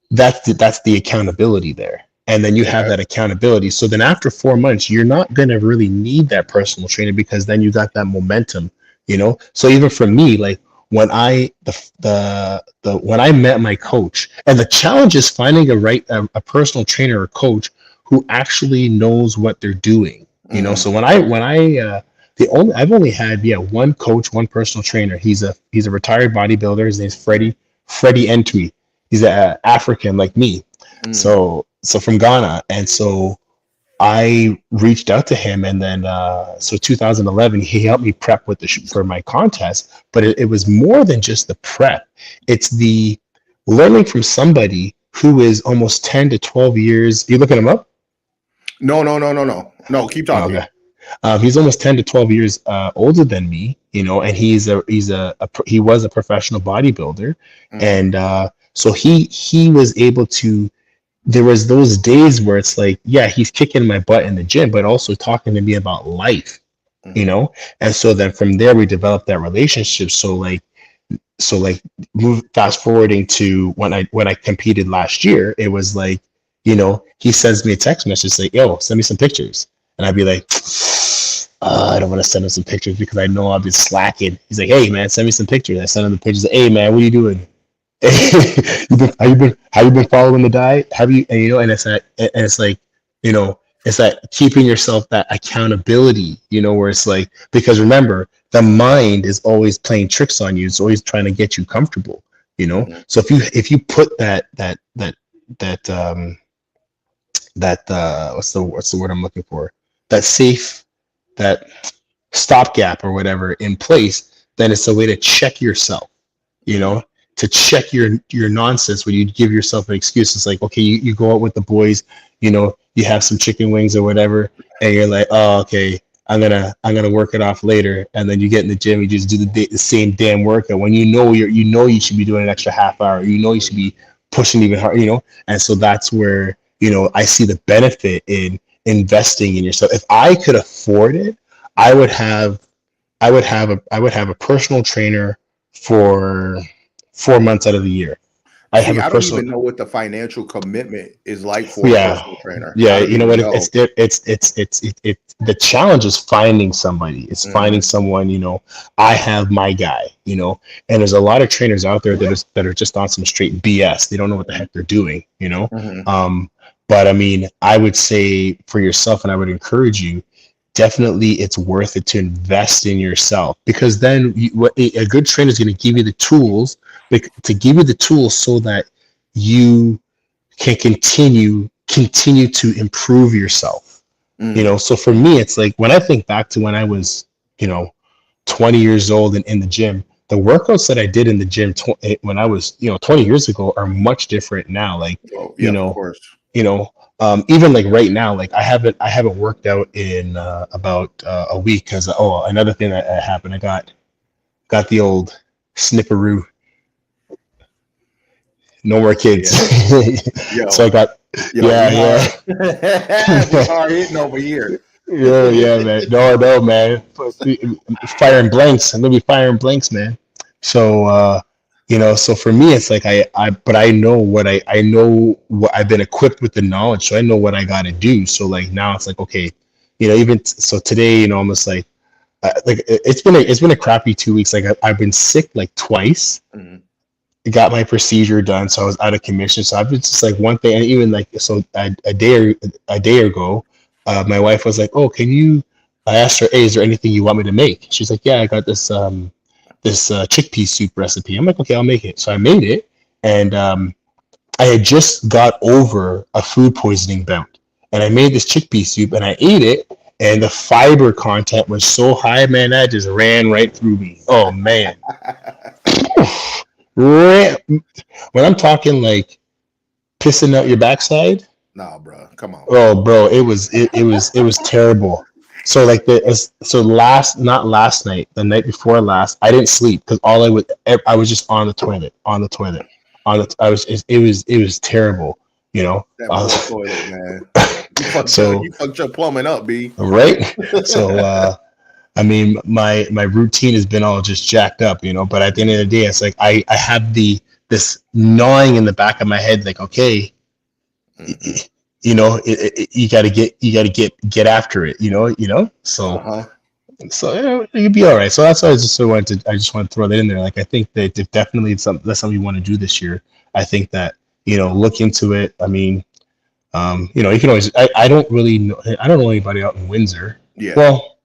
That's the accountability there. And then you have that accountability. So then after 4 months, you're not going to really need that personal trainer, because then you got that momentum, So even for me, like, when I when I met my coach, and the challenge is finding a personal trainer or coach who actually knows what they're doing. So I've only had one coach, one personal trainer. He's a retired bodybuilder. His name's Freddie Entui. He's a African like me. So from Ghana. And so I reached out to him, and then 2011 he helped me prep for my contest. But it was more than just the prep. It's the learning from somebody who is almost 10 to 12 years. You looking him up? No, keep talking. Okay. He's almost 10 to 12 years older than me, and he was a professional bodybuilder. And so he was able to, there was those days where it's like, yeah, he's kicking my butt in the gym, but also talking to me about life, and so then from there we developed that relationship. So fast forwarding to when I competed last year, it was like, he sends me a text message like, yo, send me some pictures. And I'd be like, I don't want to send him some pictures because I know I'll be slacking. He's like, hey man, send me some pictures. I send him the pictures. Hey man, what are you doing? Have you been following the diet? Have you? And it's like, it's like keeping yourself that accountability, where it's like, because remember, the mind is always playing tricks on you. It's always trying to get you comfortable, So if you put that what's the word I'm looking for? That stopgap or whatever in place, then it's a way to check yourself, to check your nonsense when you give yourself an excuse. It's like, okay, you go out with the boys, you have some chicken wings or whatever, and you're like, oh, okay, I'm gonna work it off later, and then you get in the gym, you just do the same damn workout when you should be doing an extra half hour, you should be pushing even harder, and so that's where I see the benefit in investing in yourself. If I could afford it, I would have a personal trainer for 4 months out of the year. I don't even know what the financial commitment is like for a personal trainer. Yeah, you know what? It's the challenge is finding somebody. It's finding someone. I have my guy. And there's a lot of trainers out there that are just on some straight BS. They don't know what the heck they're doing. But I mean, I would say for yourself, and I would encourage you, definitely it's worth it to invest in yourself, because then a good trainer is going to give you the tools so that you can continue to improve yourself. So for me, it's like when I think back to when I was 20 years old and in the gym, the workouts that I did in the gym when I was 20 years ago are much different now. Like of course. Even like right now, like I haven't worked out in about a week because another thing that happened, I got the old snipperoo. No more kids. So I got we are hitting over here. Yeah, man. No, man. Firing blanks. I'm gonna be firing blanks, man. So so for me, it's like I know what I've been equipped with the knowledge, so I know what I got to do. So like now it's like, okay, even so today, almost like it's been a crappy 2 weeks. Like I've been sick like twice. Got my procedure done, so I was out of commission. So I've been just like one thing, and even like a day ago, my wife was like, "Oh, I asked her, hey, is there anything you want me to make?" She's like, "Yeah, I got this chickpea soup recipe." I'm like, "Okay, I'll make it." So I made it, and I had just got over a food poisoning bout, and I made this chickpea soup, and I ate it, and the fiber content was so high, man, that just ran right through me. Oh man. When I'm talking like pissing out your backside, nah, bro, come on. Oh, bro, it was terrible. So like not last night, the night before last, I didn't sleep because I was just on the toilet. It was terrible, That toilet, man. You fucked your plumbing up, B. Right? So I mean, my routine has been all just jacked up, but at the end of the day, it's like I have this gnawing in the back of my head, like, okay, you got to get after it, so so you'd be all right. So that's why I just want to throw that in there. Like I think that if definitely that's something you want to do this year, I think that look into it. I mean, You can always. I don't really know. I don't know anybody out in Windsor. Yeah. Well,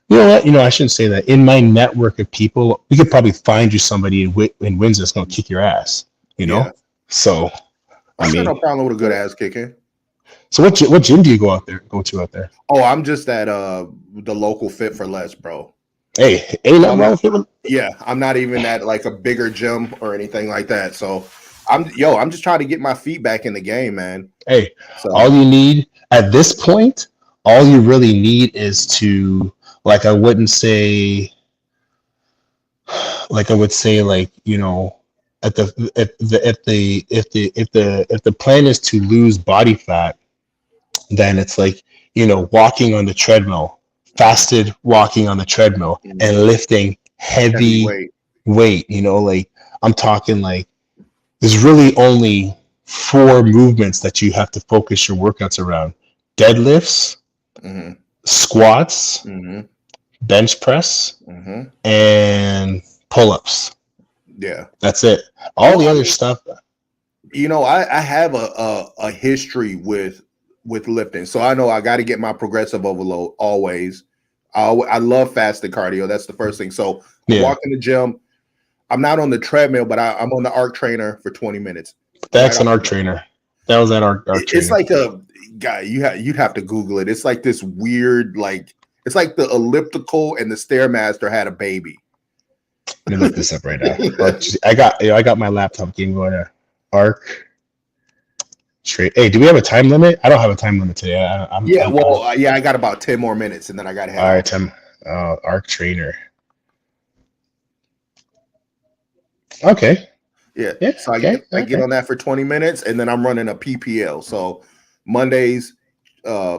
you know what? I shouldn't say that. In my network of people, we could probably find you somebody in Windsor that's gonna kick your ass. Yeah. So I got no problem with a good ass kicking. So what gym do you go to out there? Oh, I'm just at the local Fit for Less, bro. Hey, ain't nothing wrong with it. Yeah, I'm not even at like a bigger gym or anything like that. So I'm just trying to get my feet back in the game, man. Hey, so all you need at this point, all you really need is to, like, I would say, at the if the plan is to lose body fat, then it's like, walking on the treadmill, fasted walking on the treadmill, and lifting heavy weight. Like, I'm talking, like, there's really only 4 movements that you have to focus your workouts around: deadlifts, squats, bench press, and pull-ups. Yeah, that's it. All the other stuff. I have a history with lifting, so I know I got to get my progressive overload always. I love fasted cardio. That's the first thing. So I walk in the gym. I'm not on the treadmill, but I'm on the arc trainer for 20 minutes. That's an arc trainer. That was that arc trainer. It's like a guy. You'd have to Google it. It's like this weird, like, it's like the elliptical and the Stairmaster had a baby. Let me look this up right now. I got my laptop game going to arc. Straight. Hey, do we have a time limit? I don't have a time limit today. I got about 10 more minutes, and then I got to have. All right, Tim. Arc trainer. Okay. Yeah. So I get on that for 20 minutes, and then I'm running a PPL. So Mondays,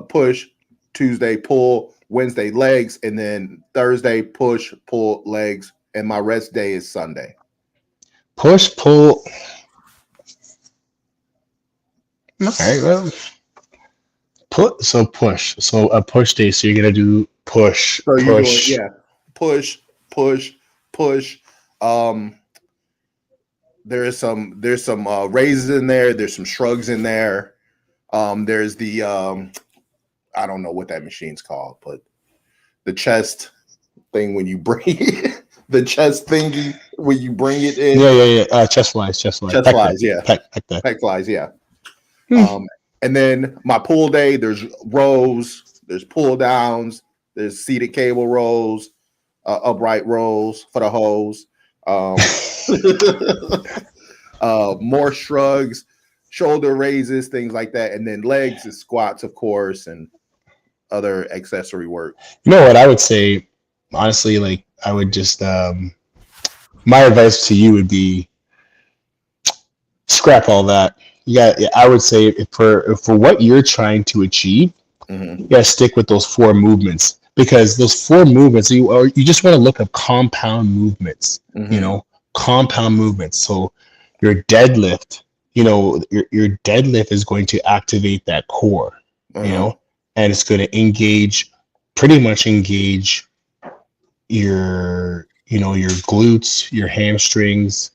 push, Tuesday pull, Wednesday legs, and then Thursday push, pull, legs, and my rest day is Sunday. Push, pull. All right, well, push. So a push day. So you're gonna do push, push. Push. There's some raises in there. There's some shrugs in there. There's the I don't know what that machine's called, but the chest thing when you bring it, the chest thingy when you bring it in. Yeah. Chest flies. Yeah. Pec flies. Yeah. And then my pull day, there's rows, there's pull downs, there's seated cable rows, upright rows for the hose, more shrugs, shoulder raises, things like that. And then legs is squats, of course, and other accessory work. You know what I would say, honestly, like, I would just, my advice to you would be scrap all that. Yeah, I would say for what you're trying to achieve, you gotta stick with those 4 movements, because those 4 movements, you just want to look up compound movements. Compound movements. So your deadlift, your deadlift is going to activate that core, and it's going to pretty much engage your glutes, your hamstrings,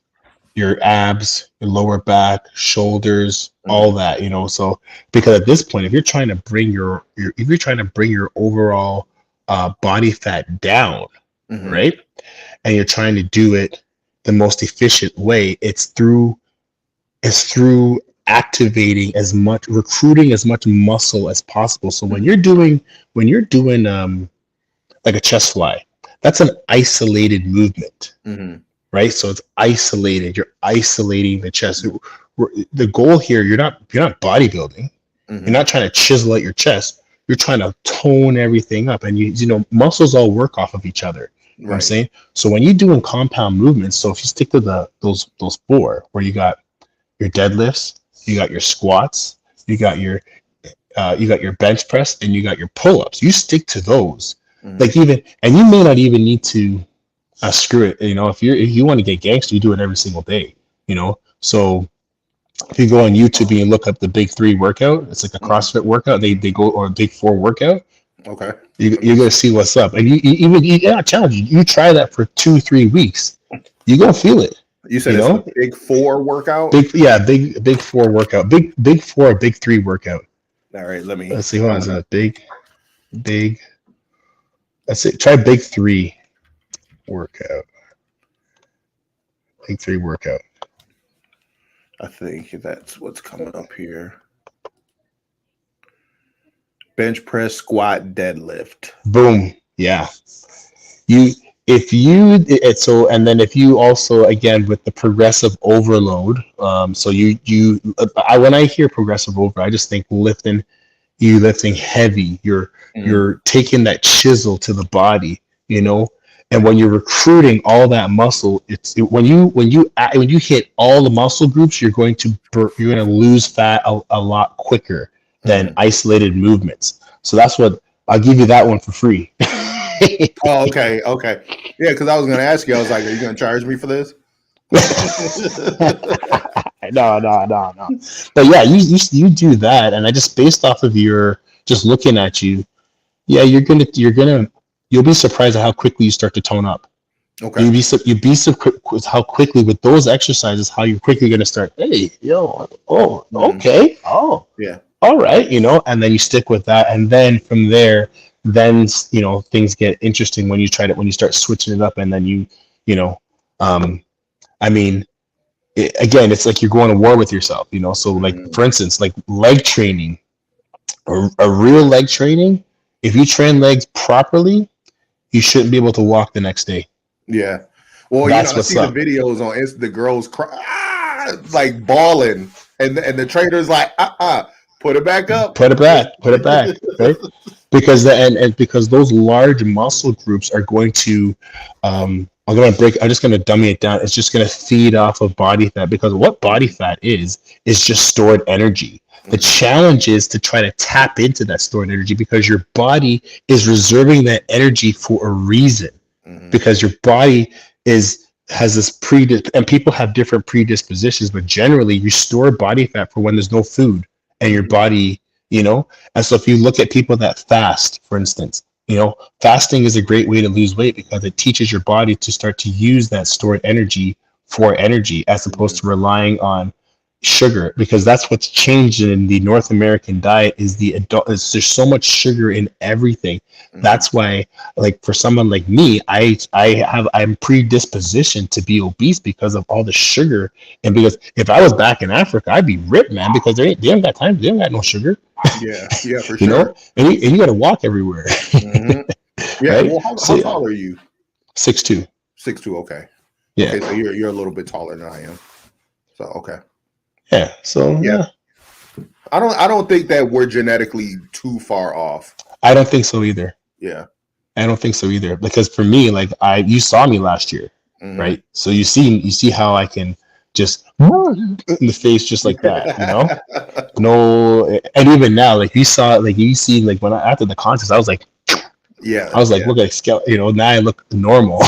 your abs, your lower back, shoulders, all that, So because at this point, if you're trying to bring your overall body fat down, right, and you're trying to do it the most efficient way, it's through activating recruiting as much muscle as possible. So when you're doing like a chest fly, that's an isolated movement. Right? So it's isolated. You're isolating the chest. The goal here, you're not bodybuilding. You're not trying to chisel out your chest. You're trying to tone everything up, and muscles all work off of each other. You know what I'm saying? So when you're doing compound movements, so if you stick to those 4, where you got your deadlifts, you got your squats, you got your bench press, and you got your pull-ups. You stick to those. And you may not even need to screw it. If you want to get gangster, you do it every single day. So if you go on YouTube and you look up the Big 3 workout, it's like a CrossFit workout. They go, or a Big 4 workout. Okay. You're gonna see what's up, and you challenge you. You try that for 2-3 weeks, you're gonna feel it. You said it's a Big 4 workout. Big 4 workout. Big 4, Big 3 workout. All right, let me. Let's see. Hold on. It's a big. Let's see. Try big 3 workout. Big 3 workout. I think that's what's coming up here. Bench press, squat, deadlift. Boom. Yeah. And then if you also, again, with the progressive overload, so when I hear progressive overload, I just think lifting heavy. You're taking that chisel to the body, and when you're recruiting all that muscle, when you hit all the muscle groups, you're going to lose fat a lot quicker than isolated movements. So that's what I'll give you that one for free. Oh, okay. Yeah, because I was going to ask you. I was like, "Are you going to charge me for this?" No. But yeah, you do that, and I just based off of your just looking at you, yeah, you'll be surprised at how quickly you start to tone up. Okay. You'd be surprised how quickly with those exercises how you're quickly going to start. Hey, okay, yeah, all right, and then you stick with that, and then from there. Then things get interesting when you start switching it up, and then again, it's like you're going to war with yourself, So like for instance, like leg training, a real leg training. If you train legs properly, you shouldn't be able to walk the next day. Yeah, well, I see the videos on Insta, the girls cry, like bawling, and the trainer's like, put it back up, put it back, right? Because because those large muscle groups are going to, I'm just going to dummy it down. It's just going to feed off of body fat, because what body fat is just stored energy. The challenge is to try to tap into that stored energy, because your body is reserving that energy for a reason, because your body has this and people have different predispositions, but generally you store body fat for when there's no food and your body, and so if you look at people that fast, for instance, fasting is a great way to lose weight, because it teaches your body to start to use that stored energy for energy, as opposed to relying on sugar, because that's what's changed in the North American diet is there's so much sugar in everything. That's why, like, for someone like me, I'm predispositioned to be obese because of all the sugar. And because if I was back in Africa, I'd be ripped, man, because they haven't got time, they haven't got no sugar. Yeah, for sure. And you got to walk everywhere. Yeah. Right? Well, how tall are you? 6'2". 6'2". Okay. Yeah. Okay, so you're a little bit taller than I am. So okay. Yeah. So yeah. I don't think that we're genetically too far off. I don't think so either. Yeah. I don't think so either, because for me, like you saw me last year, right? So you see how I can just in the face just like that, No, and even now, like you see, like when after the contest, I was like, look at skeleton, now I look normal.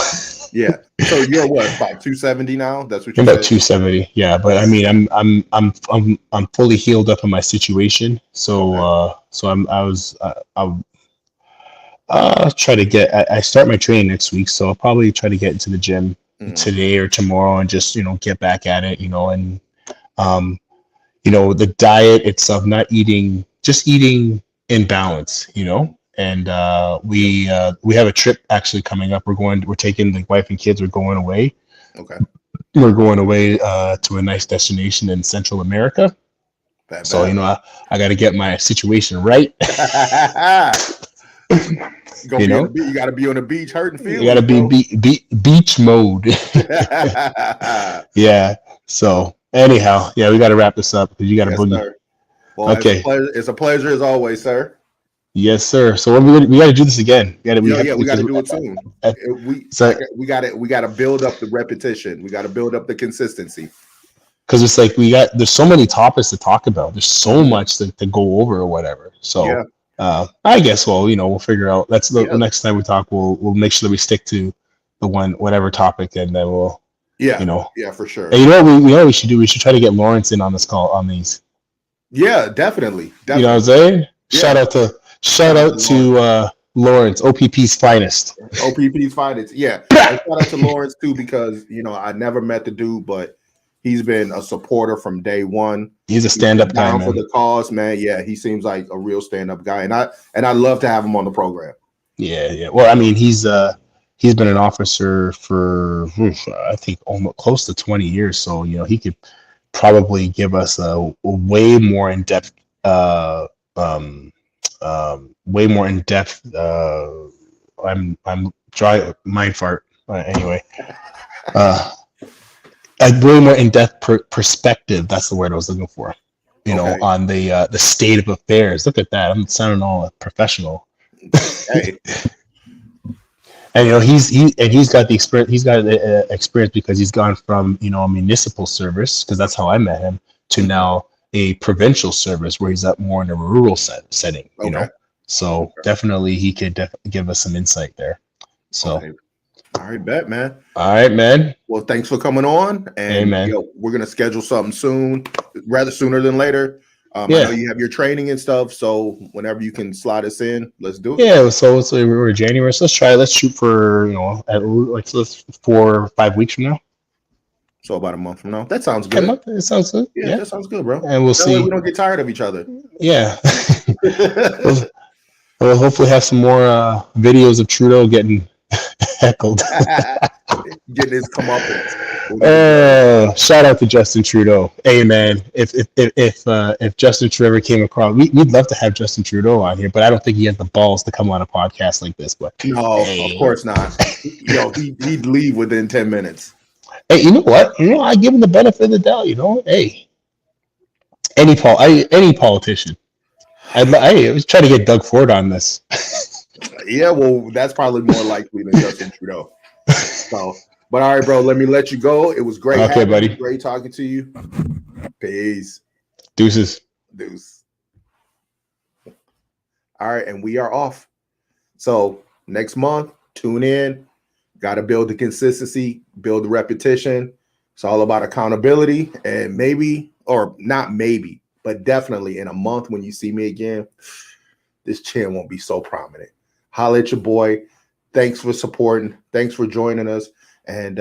Yeah. So you're what, about 270 now? That's what you're about 270. Yeah, but I mean, I'm fully healed up in my situation. So I'll try to get. I start my training next week, so I'll probably try to get into the gym today or tomorrow and just get back at it. And the diet itself, not eating, just eating in balance. And we have a trip actually coming up. We're taking the wife and kids. We're going away. Okay. We're going away to a nice destination in Central America. So I got to get my situation right. You got to be on the beach, hurting feelings. You got to be beach mode. Yeah. So anyhow, we got to wrap this up because you got to boogie. Sir. Well, okay. It's a pleasure as always, sir. Yes, sir. So we got to do this again. We got to do it soon. We got to build up the repetition. We got to build up the consistency. Because it's like there's so many topics to talk about. There's so much to go over or whatever. So I guess we'll figure out. That's the next time we talk. We'll make sure that we stick to the whatever topic, and then we'll for sure. And what we should do? We should try to get Lawrence in on this call on these. Yeah, definitely. You know what I'm saying? Yeah. Shout out to Lawrence, OPP's finest. OPP's finest. Yeah. And shout out to Lawrence too, because I never met the dude, but He's been a supporter from day one. He's a stand-up guy, Down man. for the cause, man. Yeah, he seems like a real stand-up guy, and I love to have him on the program. Yeah. Well, I mean, he's been an officer for I think almost close to 20 years. So he could probably give us a way more in depth, way more in depth. I'm dry mind fart. Anyway, a way more in depth perspective. That's the word I was looking for. Okay. On the state of affairs. Look at that. I'm sounding all professional. Hey. And he's got the experience. He's got the experience because he's gone from a municipal service, because that's how I met him, to now a provincial service where he's up more in a rural setting. So definitely he could give us some insight there. So okay. All right, bet, man. All right, man. Well, thanks for coming on, and we're gonna schedule something soon, rather sooner than later. I know you have your training and stuff, so whenever you can slide us in, let's do it. Yeah, so we're January, so let's try it. Let's shoot for let's 4 or 5 weeks from now. So about a month from now. That sounds good. It sounds good. Yeah, that sounds good, bro. And we'll see. We don't get tired of each other. Yeah. We'll hopefully have some more videos of Trudeau getting heckled. Getting his comeuppance. Shout out to Justin Trudeau. Hey man, if Justin Trudeau came across, we'd love to have Justin Trudeau on here, but I don't think he has the balls to come on a podcast like this. But no, of course not. He'd leave within 10 minutes. Hey, you know what? I give him the benefit of the doubt. Hey, any politician. I was trying to get Doug Ford on this. Yeah, well, that's probably more likely than Justin Trudeau. So, but all right, bro, let me let you go. It was great. Okay, buddy. Great talking to you. Peace. Deuces. Deuce. All right, and we are off. So next month, tune in. Got to build the consistency, build the repetition. It's all about accountability, and maybe, or not maybe, but definitely in a month when you see me again, this chin won't be so prominent. Holla at your boy. Thanks for supporting. Thanks for joining us. And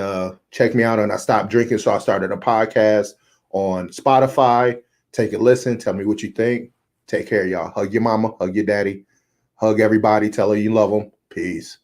check me out on I Stopped Drinking, So I Started a Podcast on Spotify. Take a listen. Tell me what you think. Take care, y'all. Hug your mama. Hug your daddy. Hug everybody. Tell her you love them. Peace.